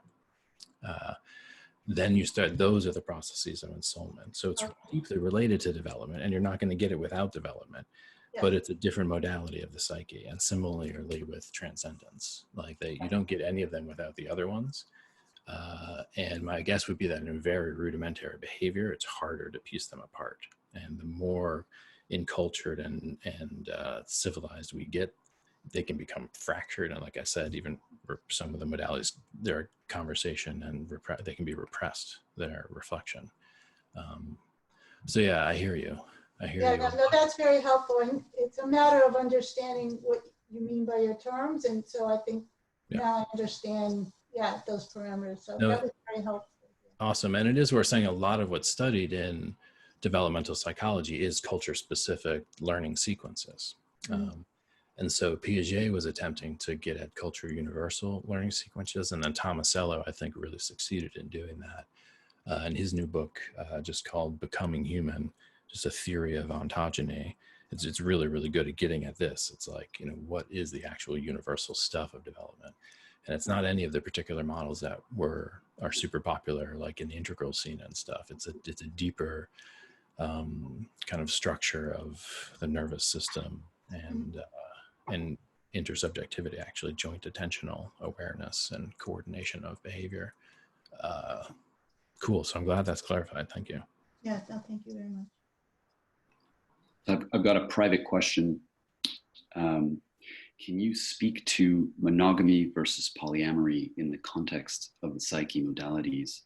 Speaker 3: then those are the processes of ensoulment. So it's deeply related to development, and you're not going to get it without development, but it's a different modality of the psyche. And similarly with transcendence, you don't get any of them without the other ones. And my guess would be that in very rudimentary behavior, it's harder to piece them apart. And the more encultured and civilized we get, they can become fractured. And like I said, even for some of the modalities, their conversation and they can be repressed, their reflection. So yeah, I hear you.
Speaker 5: No, that's very helpful. And it's a matter of understanding what you mean by your terms. And so I think now I understand, those parameters. So that was very helpful.
Speaker 3: Awesome. And it is worth saying a lot of what's studied in developmental psychology is culture-specific learning sequences. And so Piaget was attempting to get at culture universal learning sequences, and then Tomasello, I think, really succeeded in doing that. In his new book, just called Becoming Human, just a theory of ontogeny, it's really, really good at getting at this. It's like, you know, what is the actual universal stuff of development? And it's not any of the particular models that are super popular, like in the integral scene and stuff. It's a deeper kind of structure of the nervous system and intersubjectivity, actually joint attentional awareness and coordination of behavior. Cool. So I'm glad that's clarified. Thank you.
Speaker 5: Yeah, no, thank you very much.
Speaker 2: I've got a private question. Can you speak to monogamy versus polyamory in the context of the psyche modalities?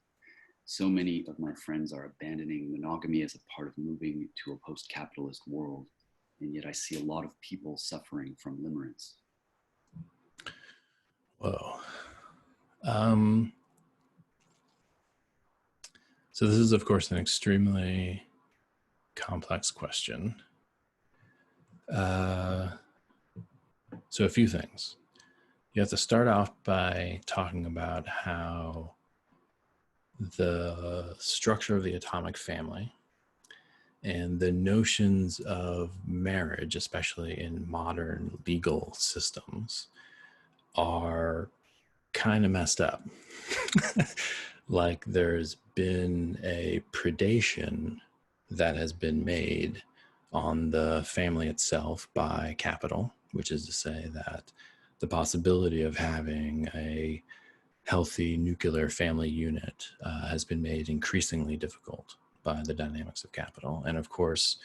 Speaker 2: So many of my friends are abandoning monogamy as a part of moving to a post-capitalist world, and yet I see a lot of people suffering from limerence.
Speaker 3: Whoa. So this is, of course, an extremely complex question. So a few things. You have to start off by talking about how the structure of the atomic family and the notions of marriage, especially in modern legal systems, are kind of messed up. Like there's been a predation that has been made on the family itself by capital, which is to say that the possibility of having a healthy nuclear family unit has been made increasingly difficult by the dynamics of capital. And of course,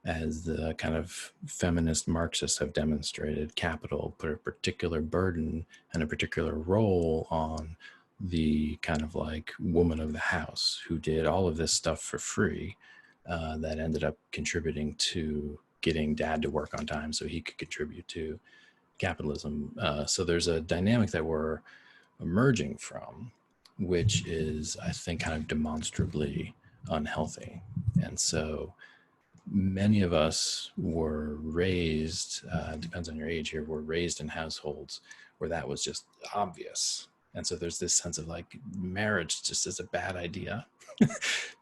Speaker 3: as the kind of feminist Marxists have demonstrated, capital put a particular burden and a particular role on the kind of like woman of the house who did all of this stuff for free that ended up contributing to getting dad to work on time so he could contribute to capitalism. So there's a dynamic that we're emerging from, which is, I think, kind of demonstrably unhealthy. And so many of us were raised, depends on your age here, were raised in households where that was just obvious. And so there's this sense of like marriage just is a bad idea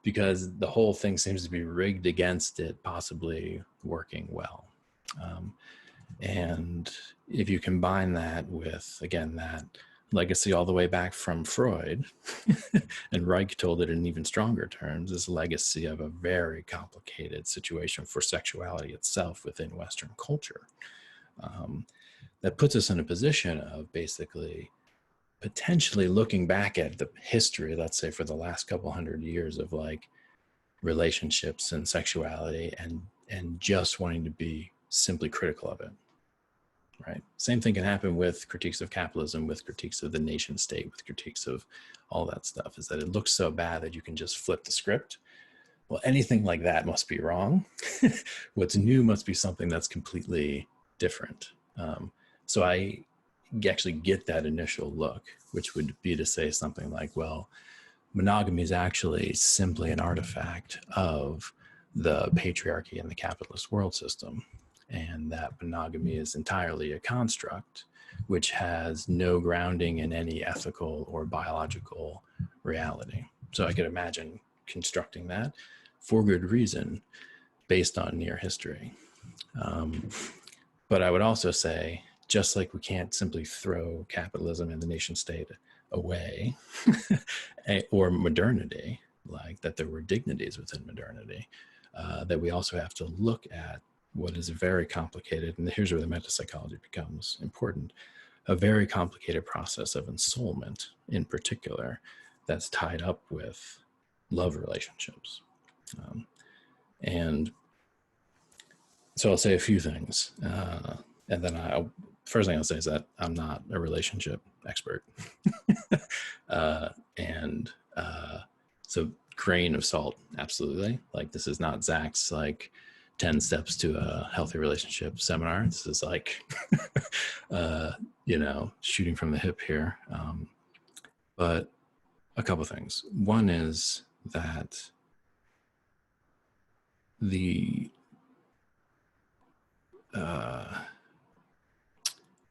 Speaker 3: because the whole thing seems to be rigged against it possibly working well. And if you combine that with, again, that legacy all the way back from Freud, and Reich told it in even stronger terms, this legacy of a very complicated situation for sexuality itself within Western culture, that puts us in a position of basically potentially looking back at the history, let's say for the last couple hundred years of like relationships and sexuality and just wanting to be simply critical of it. Right. Same thing can happen with critiques of capitalism, with critiques of the nation state, with critiques of all that stuff, is that it looks so bad that you can just flip the script. Well, anything like that must be wrong. What's new must be something that's completely different. So I actually get that initial look, which would be to say something like, well, monogamy is actually simply an artifact of the patriarchy and the capitalist world system. And that monogamy is entirely a construct which has no grounding in any ethical or biological reality. So I could imagine constructing that for good reason based on near history. But I would also say, just like we can't simply throw capitalism and the nation state away or modernity, like that there were dignities within modernity, that we also have to look at what is very complicated, and here's where the metapsychology becomes important, a very complicated process of ensoulment in particular that's tied up with love relationships. And so I'll say a few things. And then first thing I'll say is that I'm not a relationship expert. So grain of salt, absolutely. Like this is not Zak's like 10 steps to a healthy relationship seminar. This is like, shooting from the hip here. But a couple of things. One is that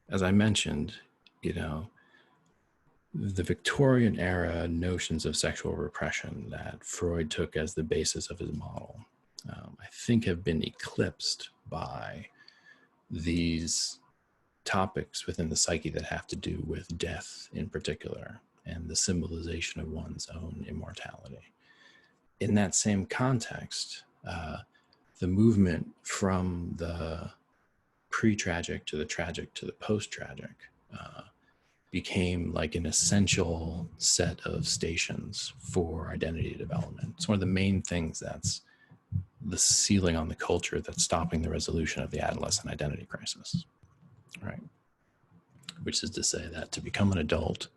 Speaker 3: as I mentioned, the Victorian era notions of sexual repression that Freud took as the basis of his model I think have been eclipsed by these topics within the psyche that have to do with death in particular and the symbolization of one's own immortality. In that same context, the movement from the pre-tragic to the tragic to the post-tragic became like an essential set of stations for identity development. It's one of the main things that's the ceiling on the culture that's stopping the resolution of the adolescent identity crisis, right? Which is to say that to become an adult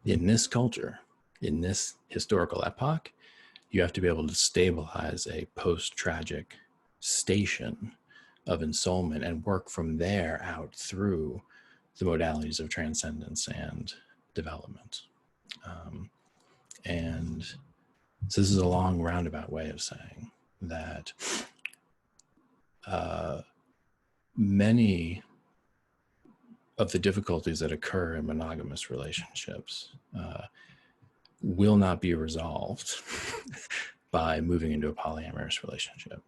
Speaker 3: in this culture, in this historical epoch, you have to be able to stabilize a post-tragic station of ensoulment and work from there out through the modalities of transcendence and development. And so this is a long roundabout way of saying that many of the difficulties that occur in monogamous relationships will not be resolved by moving into a polyamorous relationship.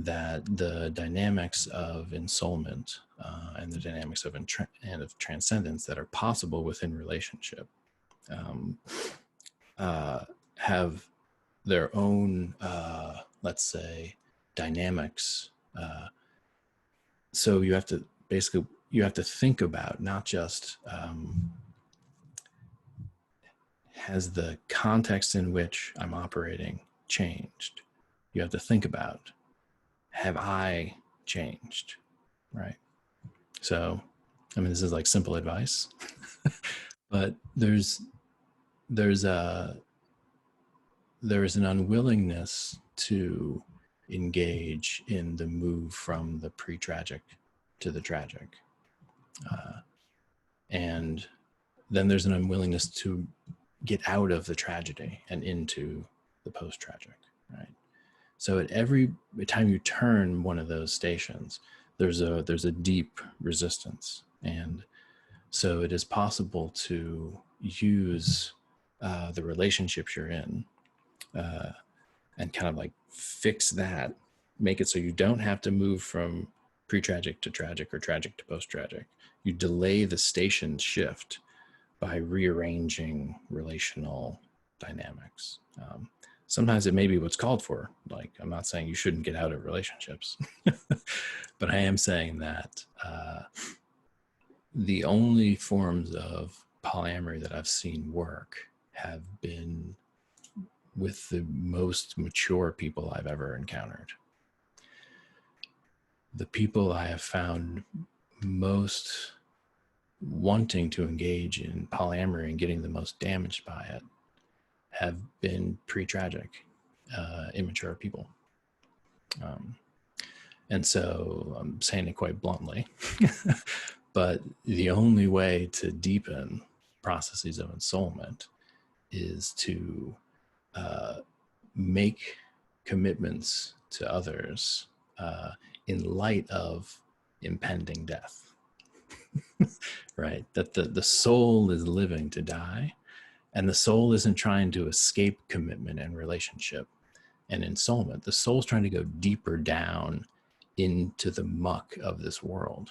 Speaker 3: That the dynamics of ensoulment and the dynamics of transcendence that are possible within relationship have their own, let's say, dynamics. So you have to basically, you have to think about not just has the context in which I'm operating changed. You have to think about, have I changed, right? So, I mean, this is like simple advice, but there is an unwillingness to engage in the move from the pre-tragic to the tragic. And then there's an unwillingness to get out of the tragedy and into the post-tragic, right? So at every time you turn one of those stations, there's a deep resistance. And so it is possible to use the relationships you're in and kind of like fix that, make it so you don't have to move from pre-tragic to tragic or tragic to post-tragic. You delay the station shift by rearranging relational dynamics. Sometimes it may be what's called for. Like, I'm not saying you shouldn't get out of relationships, but I am saying that the only forms of polyamory that I've seen work have been with the most mature people I've ever encountered. The people I have found most wanting to engage in polyamory and getting the most damaged by it have been pre-tragic, immature people. And so I'm saying it quite bluntly, but the only way to deepen processes of ensoulment is to make commitments to others in light of impending death, right? That the soul is living to die, and the soul isn't trying to escape commitment and relationship and ensoulment. The soul's trying to go deeper down into the muck of this world.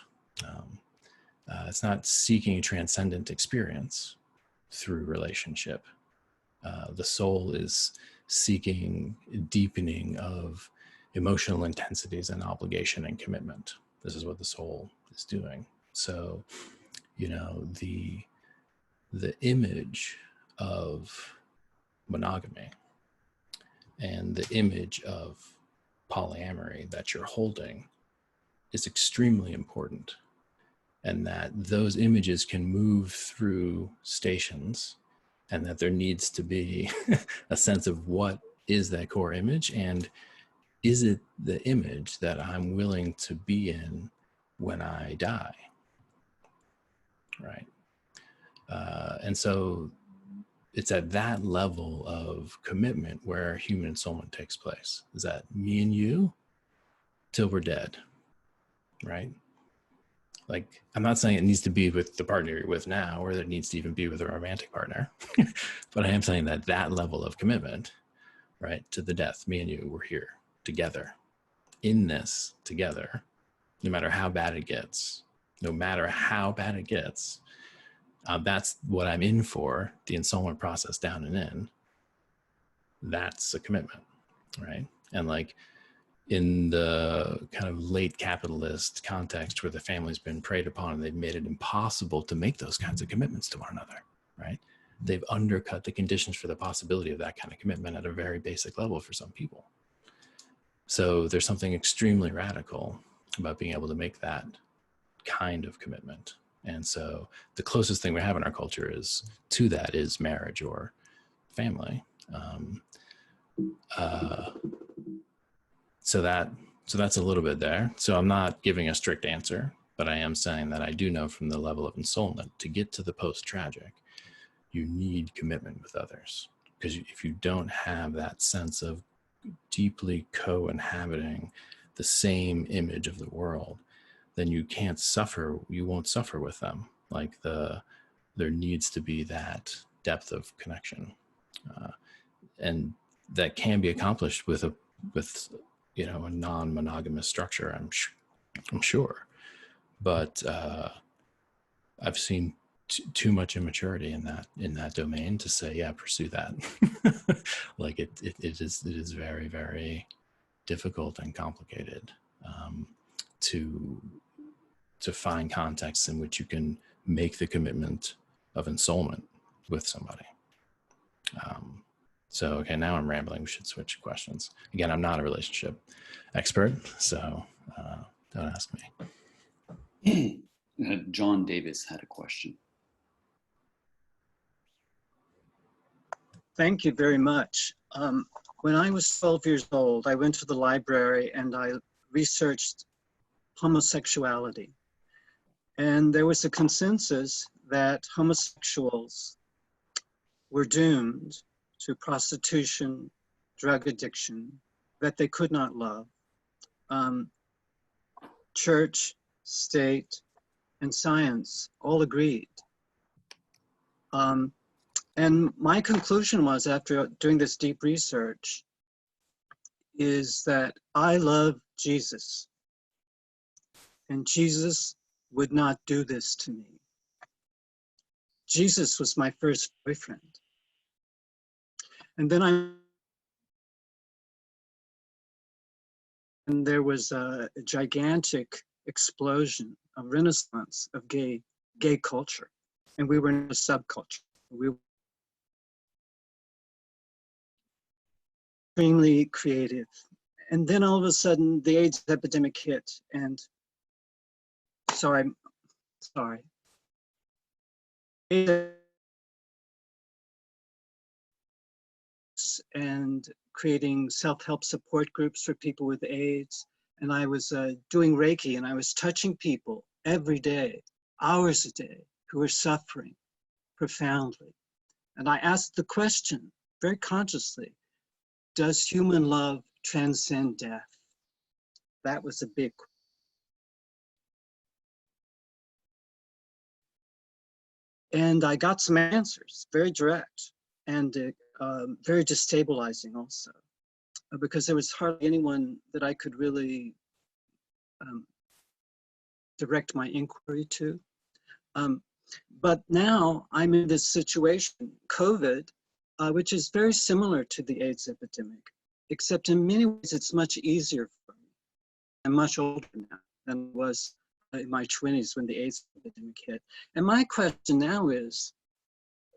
Speaker 3: It's not seeking transcendent experience through relationship. The soul is seeking deepening of emotional intensities and obligation and commitment. This is what the soul is doing. So, you know, the image of monogamy and the image of polyamory that you're holding is extremely important, and that those images can move through stations, and that there needs to be a sense of what is that core image, and is it the image that I'm willing to be in when I die, right? And so it's at that level of commitment where human ensoulment takes place. Is that me and you till we're dead, right? Like, I'm not saying it needs to be with the partner you're with now, or that it needs to even be with a romantic partner, but I am saying that that level of commitment right? To the death. Me and you, we're here together in this together, no matter how bad it gets, no matter how bad it gets. That's what I'm in for, the ensoulment process down and in. That's a commitment, right? And like in the kind of late capitalist context where the family's been preyed upon and they've made it impossible to make those kinds of commitments to one another, right? They've undercut the conditions for the possibility of that kind of commitment at a very basic level for some people. So there's something extremely radical about being able to make that kind of commitment. And so the closest thing we have in our culture is to that is marriage or family. So that's a little bit there. So I'm not giving a strict answer, but I am saying that I do know from the level of ensoulment, to get to the post-tragic, you need commitment with others. Because if you don't have that sense of deeply co-inhabiting the same image of the world, then you can't suffer, you won't suffer with them. Like there needs to be that depth of connection. And that can be accomplished with a non-monogamous structure, I'm sure. But I've seen too much immaturity in that domain to say, yeah, pursue that. Like it is very, very difficult and complicated to find contexts in which you can make the commitment of ensoulment with somebody. So, okay, now I'm rambling. We should switch questions. Again, I'm not a relationship expert, so don't ask me.
Speaker 2: John Davis had a question.
Speaker 6: Thank you very much. When I was 12 years old, I went to the library and I researched homosexuality. And there was a consensus that homosexuals were doomed to prostitution, drug addiction, that they could not love. Church, state, and science all agreed. And my conclusion was, after doing this deep research, is that I love Jesus, and Jesus would not do this to me. Jesus was my first boyfriend. And then there was a gigantic explosion, a renaissance of gay culture. And we were in a subculture. We were extremely creative. And then all of a sudden the AIDS epidemic hit, and sorry. And creating self-help support groups for people with AIDS. And I was doing Reiki, and I was touching people every day, hours a day, who were suffering profoundly. And I asked the question very consciously, does human love transcend death? That was a big question. And I got some answers, very direct and very destabilizing also, because there was hardly anyone that I could really direct my inquiry to. But now I'm in this situation, COVID, which is very similar to the AIDS epidemic, except in many ways it's much easier for me. I'm much older now than I was in my 20s when the AIDS epidemic hit. And my question now is,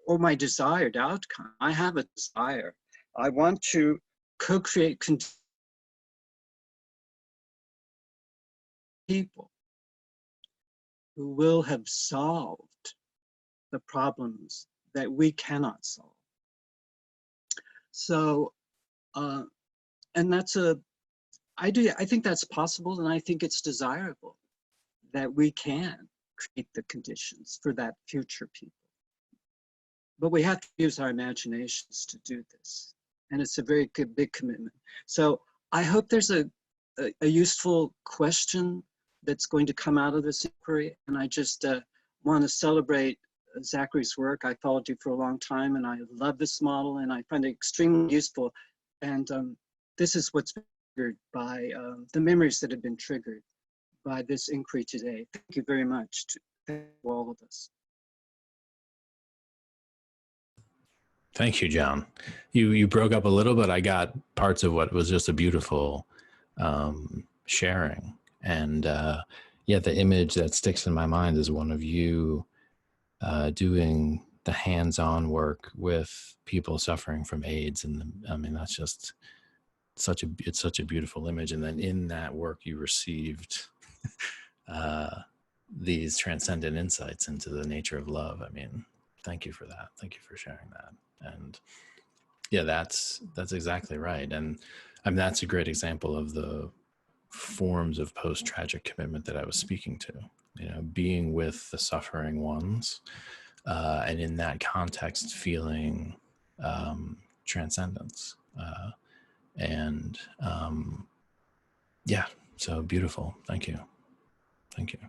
Speaker 6: or my desired outcome, I have a desire. I want to co-create people who will have solved the problems that we cannot solve. So, and that's I think that's possible, and I think it's desirable that we can create the conditions for that future people. But we have to use our imaginations to do this. And it's a very good, big commitment. So I hope there's a useful question that's going to come out of this inquiry. And I just want to celebrate Zachary's work. I followed you for a long time, and I love this model, and I find it extremely useful And this is what's triggered by the memories that have been triggered by this inquiry today. Thank you very much to all of us.
Speaker 3: Thank you, John. You broke up a little, but I got parts of what was just a beautiful sharing. And yeah, the image that sticks in my mind is one of you doing the hands-on work with people suffering from AIDS. And I mean, that's just it's such a beautiful image. And then in that work, you received these transcendent insights into the nature of love. I mean, thank you for that. Thank you for sharing that. And yeah, that's exactly right. And I mean, that's a great example of the forms of post-tragic commitment that I was speaking to, you know, being with the suffering ones, and in that context, feeling transcendence. And yeah, so beautiful. Thank you. Thank you.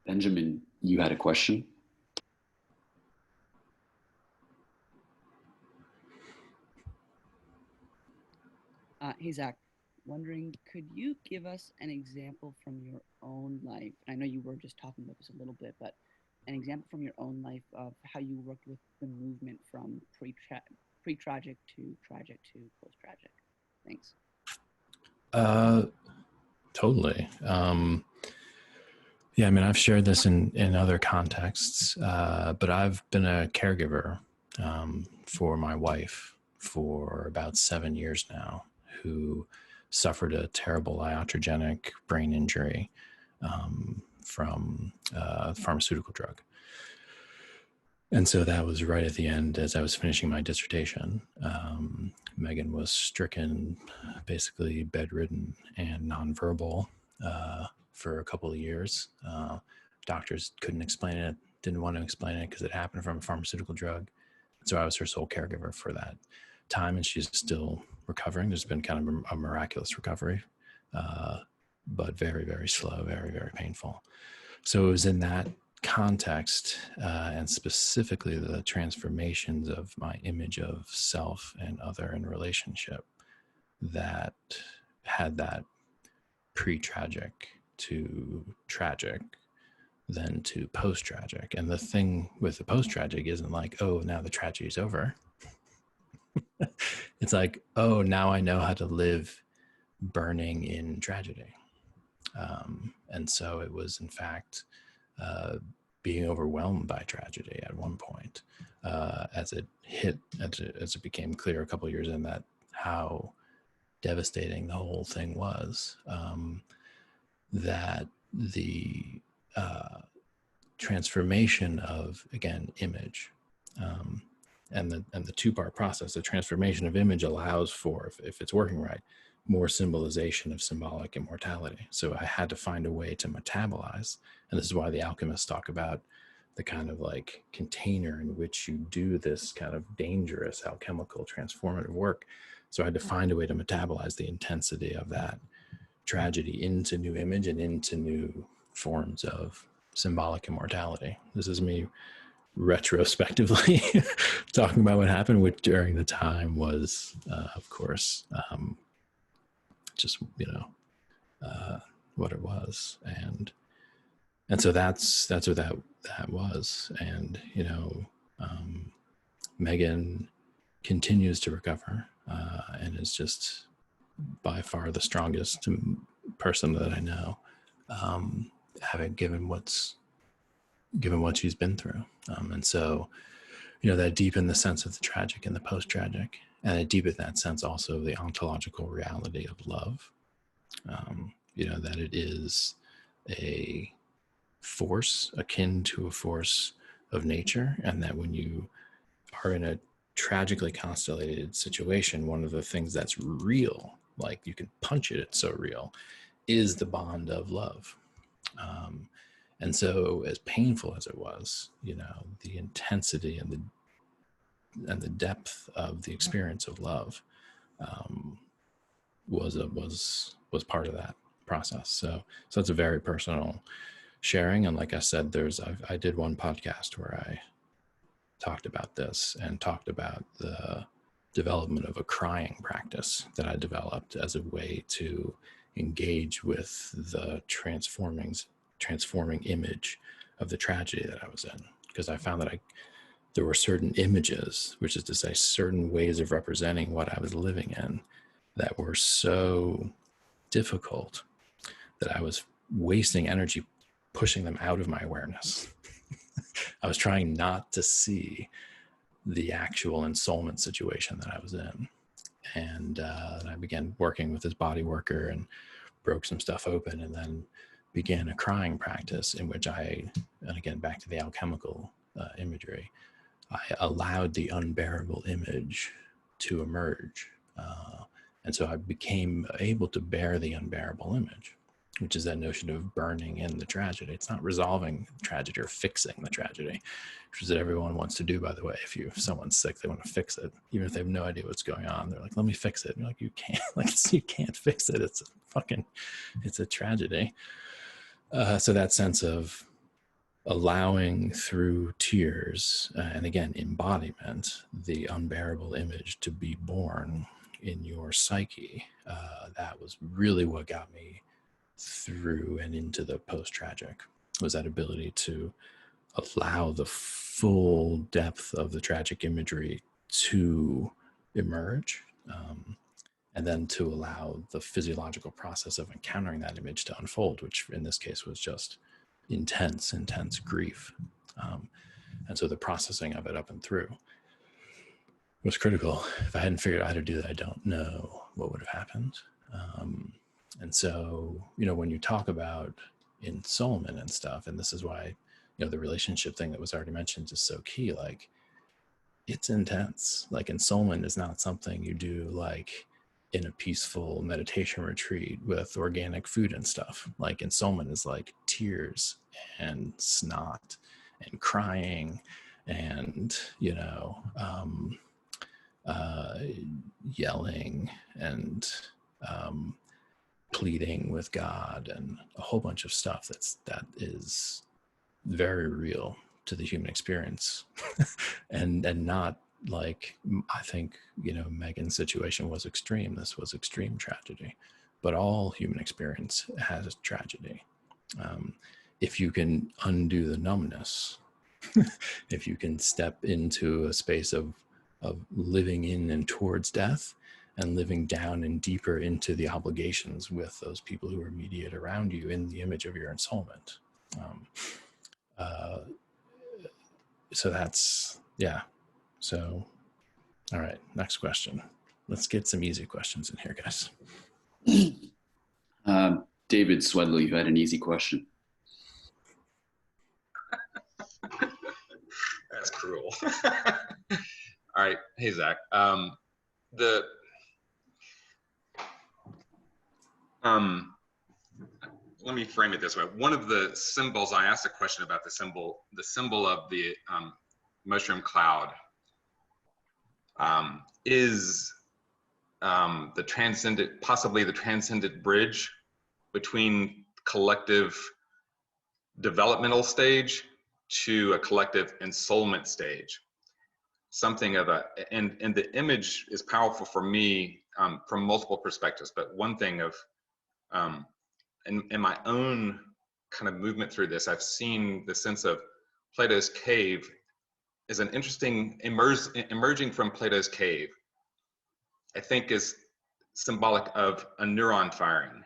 Speaker 2: Benjamin, you had a question?
Speaker 7: Hey, Zach, wondering, could you give us an example from your own life? I know you were just talking about this a little bit, but an example from your own life of how you worked with the movement from pre-tragic to tragic to post-tragic. Thanks.
Speaker 3: Totally. Yeah, I mean, I've shared this in other contexts, but I've been a caregiver for my wife for about 7 years now, who suffered a terrible iatrogenic brain injury from a pharmaceutical drug. And so that was right at the end as I was finishing my dissertation. Megan was stricken, basically bedridden and nonverbal for a couple of years. Doctors couldn't explain it, didn't want to explain it because it happened from a pharmaceutical drug. So I was her sole caregiver for that time, and she's still recovering. There's been kind of a miraculous recovery, but very, very slow, very, very painful. So it was in that context, and specifically the transformations of my image of self and other in relationship, that had that pre-tragic to tragic, then to post-tragic. And the thing with the post-tragic isn't like, oh, now the tragedy's over. It's like, oh, now I know how to live burning in tragedy. And so it was, in fact, being overwhelmed by tragedy at one point, as it became clear a couple of years in that how devastating the whole thing was, that the transformation of, again, image, and the two-part process, the transformation of image allows for, if it's working right, more symbolization of symbolic immortality. So I had to find a way to metabolize. And this is why the alchemists talk about the kind of like container in which you do this kind of dangerous alchemical transformative work. So I had to find a way to metabolize the intensity of that tragedy into new image and into new forms of symbolic immortality. This is me retrospectively talking about what happened, which during the time was, of course, just, you know, what it was. And so that's what that was. And, you know, Megan continues to recover, and is just by far the strongest person that I know, having given what she's been through. And so, you know, that deepened the sense of the tragic and the post-tragic, and it deepened that sense also of the ontological reality of love. You know, that it is a force akin to a force of nature, and that when you are in a tragically constellated situation, one of the things that's real, like you can punch it, it's so real, is the bond of love. And so as painful as it was, you know, the intensity and the depth of the experience of love was part of that process. So it's a very personal sharing. And like I said, I did one podcast where I talked about this and talked about the development of a crying practice that I developed as a way to engage with the transforming image of the tragedy that I was in, because I found that there were certain images, which is to say certain ways of representing what I was living in, that were so difficult that I was wasting energy pushing them out of my awareness. I was trying not to see the actual ensoulment situation that I was in. And I began working with this body worker and broke some stuff open, and then began a crying practice in which and again, back to the alchemical imagery, I allowed the unbearable image to emerge. And so I became able to bear the unbearable image, which is that notion of burning in the tragedy. It's not resolving the tragedy or fixing the tragedy, which is what everyone wants to do, by the way. If someone's sick, they want to fix it, even if they have no idea what's going on. They're like, let me fix it. And you're like, you can't, you can't fix it. It's a tragedy. So that sense of allowing through tears, and again, embodiment, the unbearable image to be born in your psyche, that was really what got me through and into the post-tragic, was that ability to allow the full depth of the tragic imagery to emerge, and then to allow the physiological process of encountering that image to unfold, which in this case was just intense grief. And so the processing of it up and through was critical. If I hadn't figured out how to do that, I don't know what would have happened. And so, when you talk about ensoulment and stuff, and this is why, the relationship thing that was already mentioned is so key. Like, it's intense. Like, ensoulment is not something you do like in a peaceful meditation retreat with organic food and stuff. Like, ensoulment is like tears and snot and crying and, yelling and pleading with God and a whole bunch of stuff that is very real to the human experience. and not like, I think, Megan's situation was extreme. This was extreme tragedy, but all human experience has tragedy. If you can undo the numbness, if you can step into a space of living in and towards death, and living down and deeper into the obligations with those people who are immediate around you in the image of your ensoulment. So that's, yeah. So, all right, next question. Let's get some easy questions in here, guys.
Speaker 2: David Swedley, you had an easy question.
Speaker 8: That's cruel. All right. Hey, Zach. Let me frame it this way. One of the symbols, I asked a question about the symbol of the mushroom cloud is the transcendent, possibly the transcendent bridge between collective developmental stage to a collective ensoulment stage. Something of and the image is powerful for me from multiple perspectives, but one thing of, in my own kind of movement through this, I've seen the sense of Plato's cave is an interesting, emerging from Plato's cave, I think is symbolic of a neuron firing,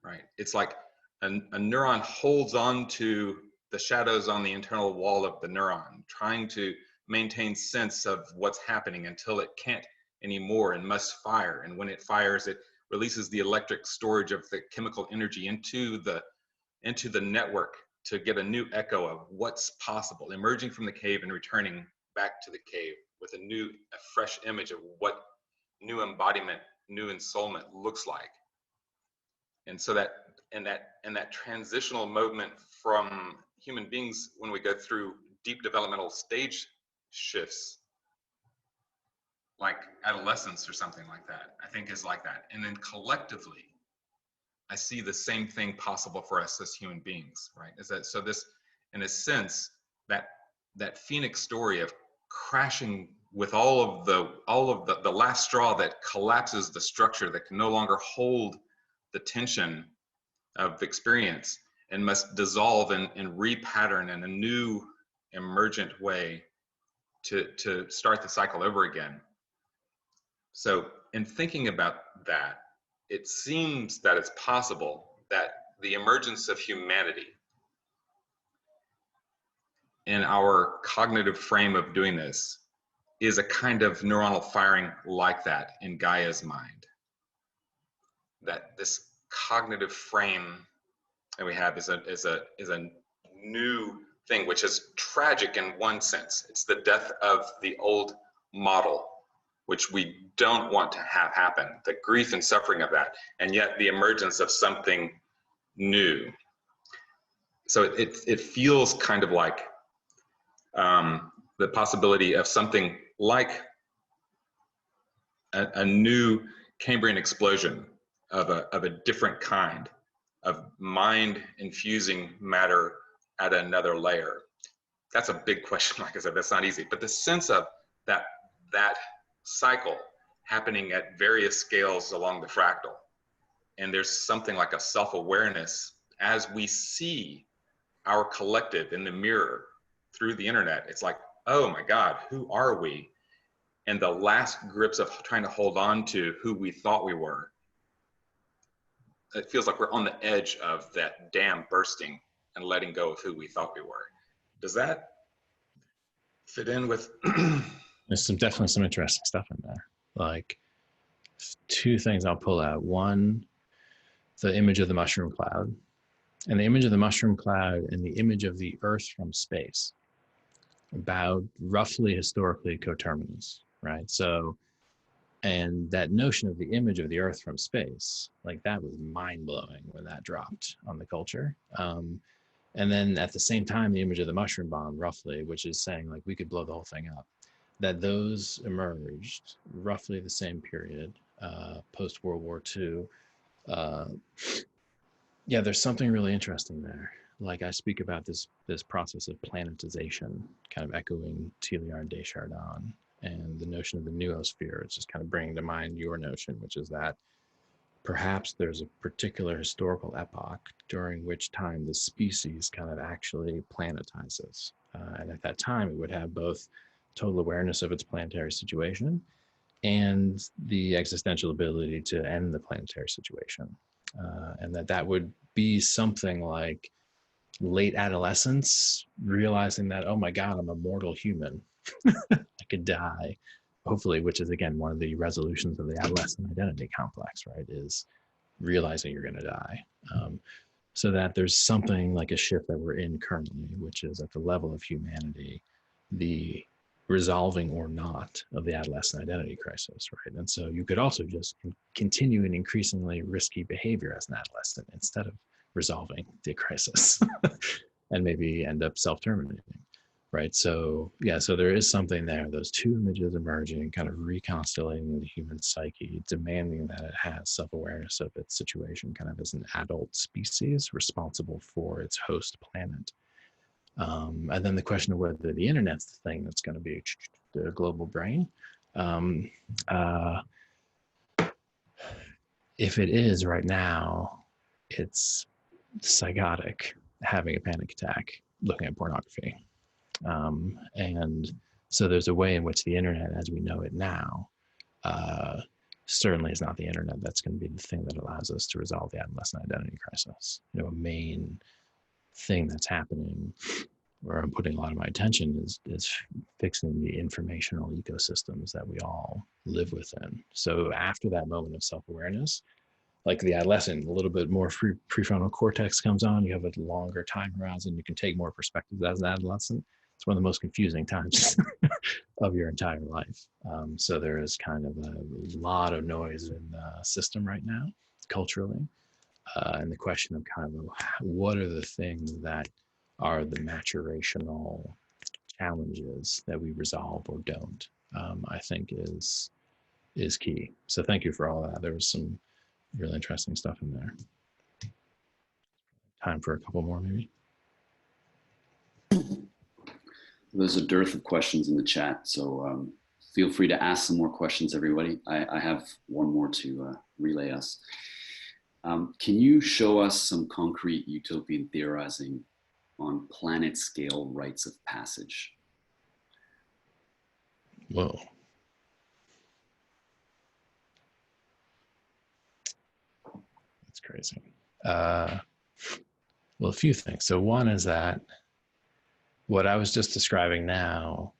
Speaker 8: right? It's like a neuron holds on to the shadows on the internal wall of the neuron, trying to maintain sense of what's happening until it can't anymore and must fire. And when it fires, it releases the electric storage of the chemical energy into the network to get a new echo of what's possible, emerging from the cave and returning back to the cave with a fresh image of what new embodiment, new ensoulment looks like. And so that transitional moment from human beings, when we go through deep developmental stage shifts, like adolescence or something like that, I think is like that. And then collectively, I see the same thing possible for us as human beings, right? So this, in a sense, that phoenix story of crashing with all of the last straw that collapses the structure, that can no longer hold the tension of experience and must dissolve and repattern in a new emergent way to start the cycle over again. So in thinking about that, it seems that it's possible that the emergence of humanity in our cognitive frame of doing this is a kind of neuronal firing like that in Gaia's mind. That this cognitive frame that we have is a new thing, which is tragic in one sense. It's the death of the old model, which we don't want to have happen, the grief and suffering of that, and yet the emergence of something new. So it feels kind of like the possibility of something like a new Cambrian explosion of a different kind of mind infusing matter at another layer. That's a big question. Like I said, that's not easy, but the sense of that cycle happening at various scales along the fractal, and there's something like a self-awareness as we see our collective in the mirror through the internet. It's like, oh my God, who are we? And the last grips of trying to hold on to who we thought we were. It feels like we're on the edge of that dam bursting and letting go of who we thought we were. Does that fit in with?
Speaker 3: There's definitely some interesting stuff in there. Like, two things I'll pull out. One, the image of the mushroom cloud, and the image of the mushroom cloud and the image of the Earth from space, about roughly historically coterminous, right? So, and that notion of the image of the Earth from space, like that was mind-blowing when that dropped on the culture. And then at the same time, the image of the mushroom bomb, roughly, which is saying like we could blow the whole thing up, that those emerged roughly the same period, post-World War II. Yeah, there's something really interesting there. Like I speak about this process of planetization, kind of echoing Teilhard de Chardin, and the notion of the noosphere. It's just kind of bringing to mind your notion, which is that perhaps there's a particular historical epoch during which time the species kind of actually planetizes. And at that time, it would have both total awareness of its planetary situation and the existential ability to end the planetary situation. And that would be something like late adolescence, realizing that, oh my God, I'm a mortal human. I could die, hopefully, which is, again, one of the resolutions of the adolescent identity complex, right, is realizing you're going to die. So that there's something like a shift that we're in currently, which is at the level of humanity, the resolving or not of the adolescent identity crisis, right? And so you could also just continue in increasingly risky behavior as an adolescent instead of resolving the crisis and maybe end up self-terminating, right? So yeah, so there is something there, those two images emerging, kind of reconstellating the human psyche, demanding that it has self-awareness of its situation, kind of as an adult species responsible for its host planet. And then the question of whether the internet's the thing that's going to be the global brain. If it is right now, it's psychotic, having a panic attack, looking at pornography. And so there's a way in which the internet as we know it now certainly is not the internet that's going to be the thing that allows us to resolve the adolescent identity crisis. You know, a main thing that's happening, where I'm putting a lot of my attention, is fixing the informational ecosystems that we all live within. So after that moment of self-awareness, like the adolescent, a little bit more prefrontal cortex comes on, you have a longer time horizon, you can take more perspectives as an adolescent. It's one of the most confusing times of your entire life. So there is kind of a lot of noise in the system right now, culturally. And the question of kind of what are the things that are the maturational challenges that we resolve or don't, I think is key. So thank you for all that. There was some really interesting stuff in there. Time for a couple more, maybe.
Speaker 2: There's a dearth of questions in the chat, so feel free to ask some more questions, everybody. I have one more to relay us. Can you show us some concrete utopian theorizing on planet scale rites of passage?
Speaker 3: Whoa. That's crazy. Well, a few things. So one is that what I was just describing now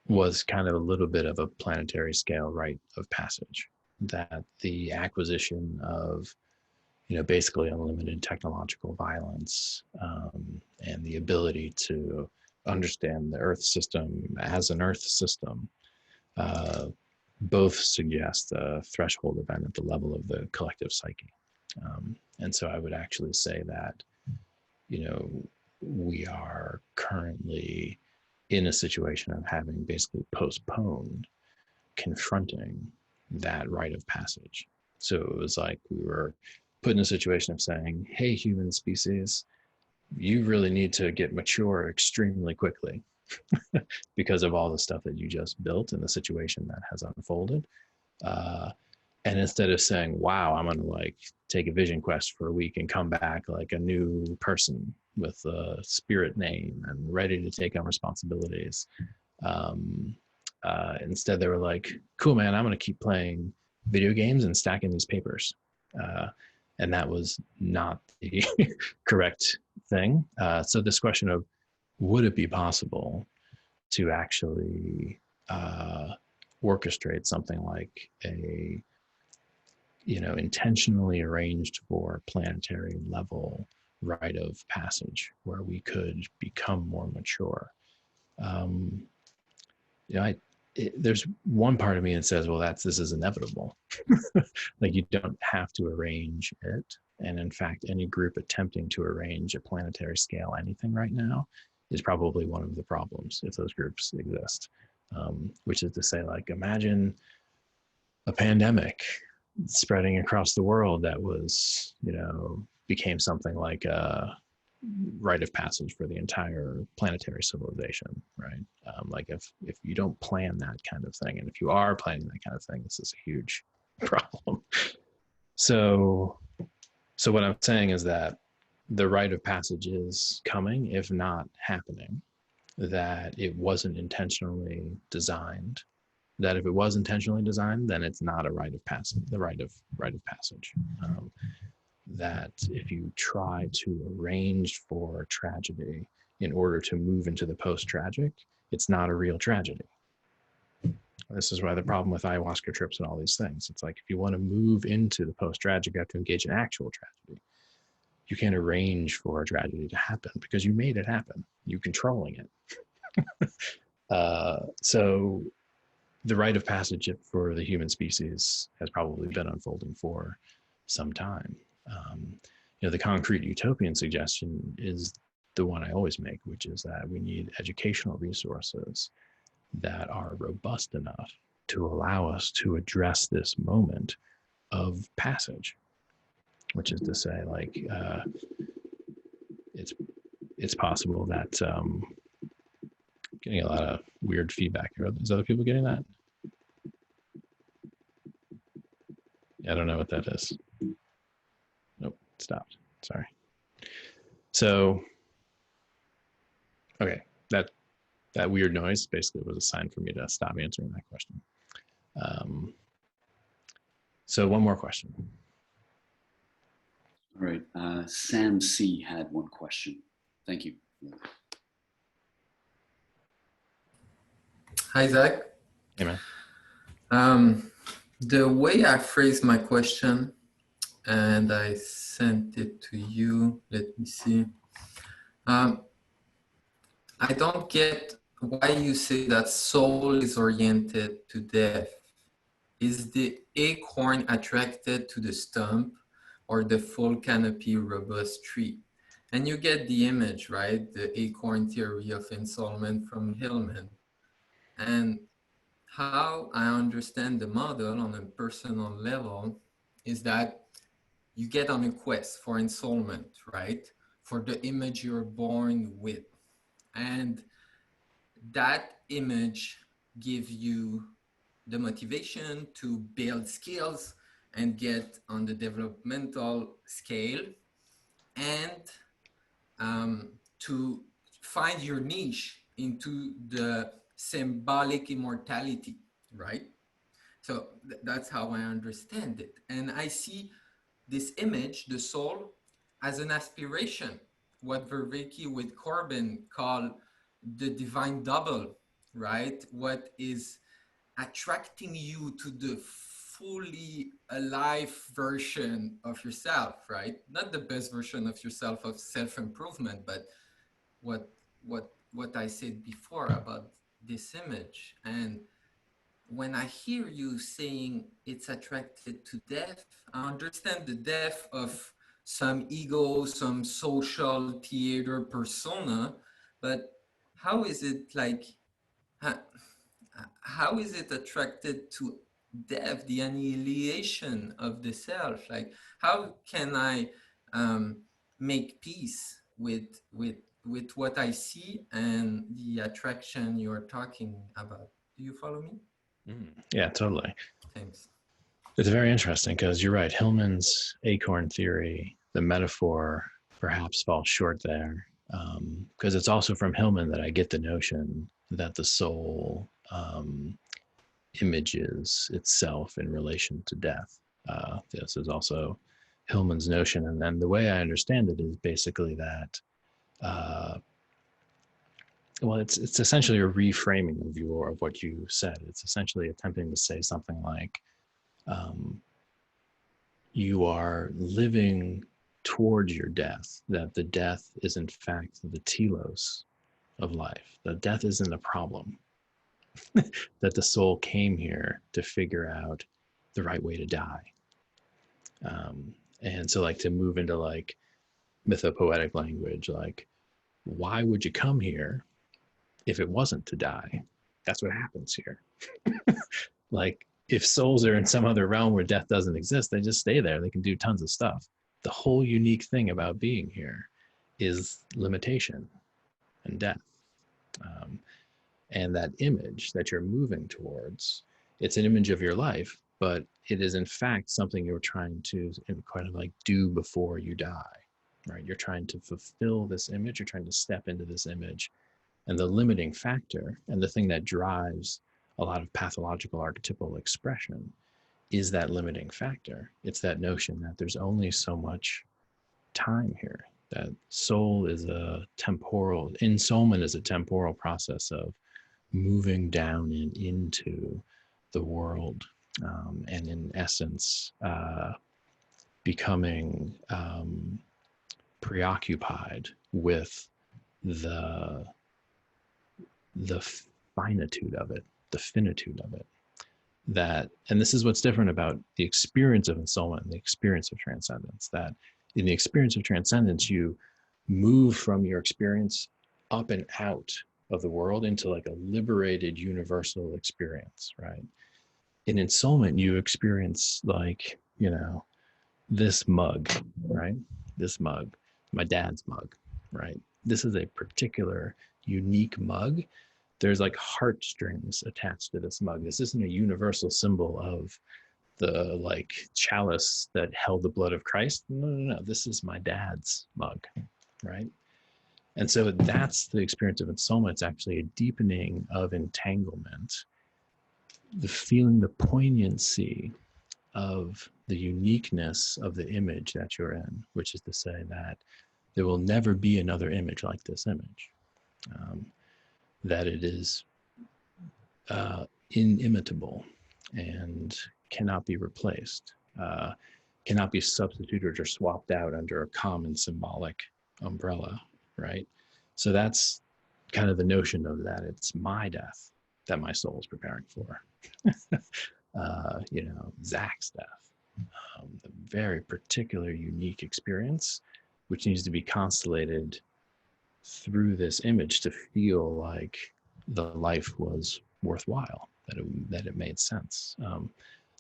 Speaker 3: was kind of a little bit of a planetary scale rite of passage, that the acquisition of, you know, basically unlimited technological violence and the ability to understand the Earth system as an Earth system both suggest a threshold event at the level of the collective psyche. And so I would actually say that, you know, we are currently in a situation of having basically postponed confronting that rite of passage. So it was like we were put in a situation of saying, hey, human species, you really need to get mature extremely quickly because of all the stuff that you just built and the situation that has unfolded. And instead of saying, wow, I'm gonna like take a vision quest for a week and come back like a new person with a spirit name and ready to take on responsibilities. Instead they were like, cool, man, I'm gonna keep playing video games and stacking these papers. And that was not the correct thing. So this question of, would it be possible to actually orchestrate something like a, you know, intentionally arranged for planetary level rite of passage where we could become more mature? You know, there's one part of me that says, well, this is inevitable. Like, you don't have to arrange it. And in fact, any group attempting to arrange a planetary scale anything right now is probably one of the problems if those groups exist. Which is to say, like, imagine a pandemic spreading across the world that was, you know, became something like a rite of passage for the entire planetary civilization, right? Like if you don't plan that kind of thing, and if you are planning that kind of thing, this is a huge problem. So what I'm saying is that the rite of passage is coming, if not happening, that it wasn't intentionally designed, that if it was intentionally designed, then it's not a rite of passage, the rite of passage. That if you try to arrange for tragedy in order to move into the post-tragic, it's not a real tragedy. This is why the problem with ayahuasca trips and all these things. It's like, if you want to move into the post-tragic, you have to engage in actual tragedy. You can't arrange for a tragedy to happen because you made it happen. You're controlling it. So the rite of passage for the human species has probably been unfolding for some time. You know, the concrete utopian suggestion is the one I always make, which is that we need educational resources that are robust enough to allow us to address this moment of passage, which is to say, like, it's possible that getting a lot of weird feedback here. Is other people getting that? I don't know what that is. Nope, it stopped. Sorry. So, okay, that weird noise basically was a sign for me to stop answering that question. So one more question.
Speaker 2: All right, Sam C had one question. Thank you.
Speaker 9: Hi, Zach.
Speaker 3: Hey, man.
Speaker 9: The way I phrased my question, and I sent it to you, let me see. I don't get why you say that soul is oriented to death. Is the acorn attracted to the stump or the full canopy robust tree? And you get the image, right? The acorn theory of Ensoulment from Hillman. And how I understand the model on a personal level is that you get on a quest for ensoulment, right? For the image you're born with. And that image give you the motivation to build skills and get on the developmental scale, and to find your niche into the symbolic immortality, right? So that's how I understand it. And I see this image, the soul, as an aspiration, what Vervaeke with Corbin call the divine double, right? What is attracting you to the fully alive version of yourself, right? Not the best version of yourself of self-improvement, but what I said before about this image. And when I hear you saying it's attracted to death, I understand the death of some ego, some social theater persona, but how is it like, how is it attracted to death, the annihilation of the self? Like, how can I make peace with what I see and the attraction you're talking about? Do you follow me?
Speaker 3: Yeah, totally.
Speaker 9: Thanks.
Speaker 3: It's very interesting because you're right. Hillman's acorn theory, the metaphor perhaps falls short there, because it's also from Hillman that I get the notion that the soul images itself in relation to death. This is also Hillman's notion. And then the way I understand it is basically that, well, it's essentially a reframing of what you said. It's essentially attempting to say something like, you are living towards your death, that the death is in fact the telos of life. The death isn't a problem. That the soul came here to figure out the right way to die. And so like to move into like mythopoetic language, like, why would you come here if it wasn't to die? That's what happens here. Like, if souls are in some other realm where death doesn't exist, they just stay there. They can do tons of stuff. The whole unique thing about being here is limitation and death. And that image that you're moving towards, it's an image of your life, but it is in fact something you're trying to kind of like do before you die, right? You're trying to fulfill this image. You're trying to step into this image. And the limiting factor and the thing that drives a lot of pathological archetypal expression is that limiting factor. It's that notion that there's only so much time here, that soul is a temporal, ensoulment is a temporal process of moving down and into the world, and in essence, becoming preoccupied with the finitude of it, the finitude of it. That, and this is what's different about the experience of ensoulment and the experience of transcendence, that in the experience of transcendence, you move from your experience up and out of the world into like a liberated universal experience, right? In ensoulment, you experience like, you know, this mug, right? This mug, my dad's mug, right? This is a particular unique mug. There's like heartstrings attached to this mug. This isn't a universal symbol of the like chalice that held the blood of Christ. No. This is my dad's mug, right? And so that's the experience of ensoulment. It's actually a deepening of entanglement, the feeling, the poignancy of the uniqueness of the image that you're in, which is to say that there will never be another image like this image, that it is inimitable and cannot be replaced, cannot be substituted or swapped out under a common symbolic umbrella, right? So that's kind of the notion of that. It's my death that my soul is preparing for. You know, Zak's death, the very particular unique experience, which needs to be constellated through this image to feel like the life was worthwhile, that it made sense.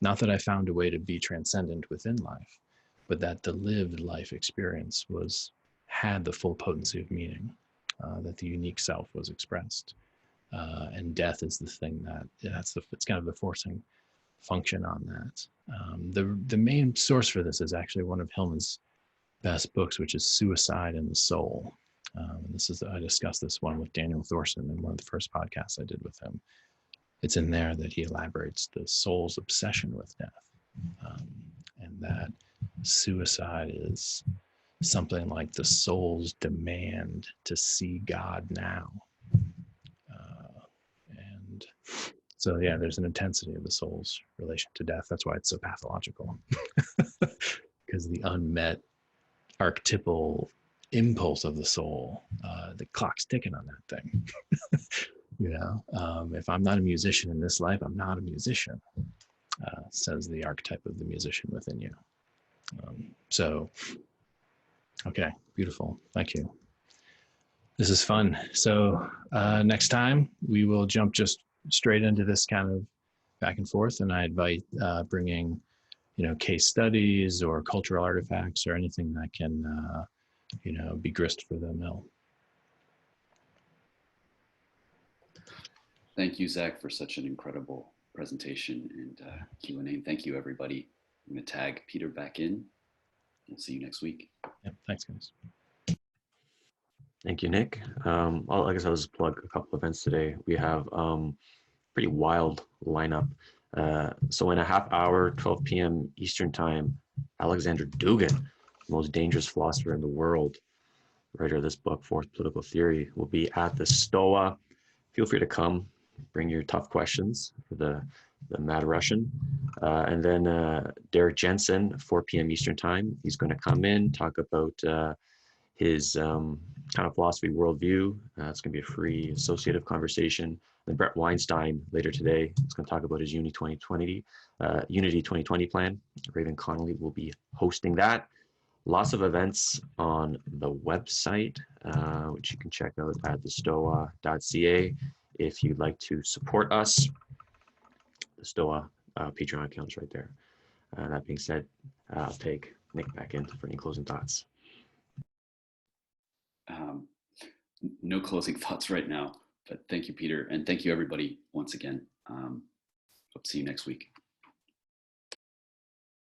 Speaker 3: Not that I found a way to be transcendent within life, but that the lived life experience had the full potency of meaning, that the unique self was expressed. and death is the thing it's kind of the forcing function on that. The main source for this is actually one of Hillman's best books, which is Suicide and the Soul. I discussed this one with Daniel Thorson in one of the first podcasts I did with him. It's in there that he elaborates the soul's obsession with death, and that suicide is something like the soul's demand to see God now. And so, yeah, there's an intensity of the soul's relation to death. That's why it's so pathological, because the unmet archetypal impulse of the soul, the clock's ticking on that thing. If I'm not a musician in this life, I'm not a musician, says the archetype of the musician within you. Okay, beautiful. Thank you. This is fun. So next time we will jump just straight into this kind of back and forth, and I invite bringing, case studies or cultural artifacts or anything that can, be grist for the mill.
Speaker 2: Thank you, Zach, for such an incredible presentation and Q&A. Thank you, everybody. I'm going to tag Peter back in. We'll see you next week.
Speaker 3: Yep, thanks, guys.
Speaker 10: Thank you, Nick. I guess I'll just plug a couple events today. We have pretty wild lineup. So in a half hour, 12 p.m. Eastern time, Alexander Dugin, the most dangerous philosopher in the world, writer of this book, Fourth Political Theory, will be at the Stoa. Feel free to come, bring your tough questions for the Mad Russian. And then Derek Jensen, 4 p.m. Eastern time, he's going to come in, talk about his kind of philosophy worldview. It's going to be a free associative conversation. Then Brett Weinstein later today is going to talk about his Unity 2020 plan. Raven Connolly will be hosting that. Lots of events on the website, which you can check out at thestoa.ca if you'd like to support us. The Stoa Patreon account is right there. That being said, I'll take Nick back in for any closing thoughts.
Speaker 2: No closing thoughts right now, but thank you, Peter. And thank you, everybody, once again. Hope to see you next week.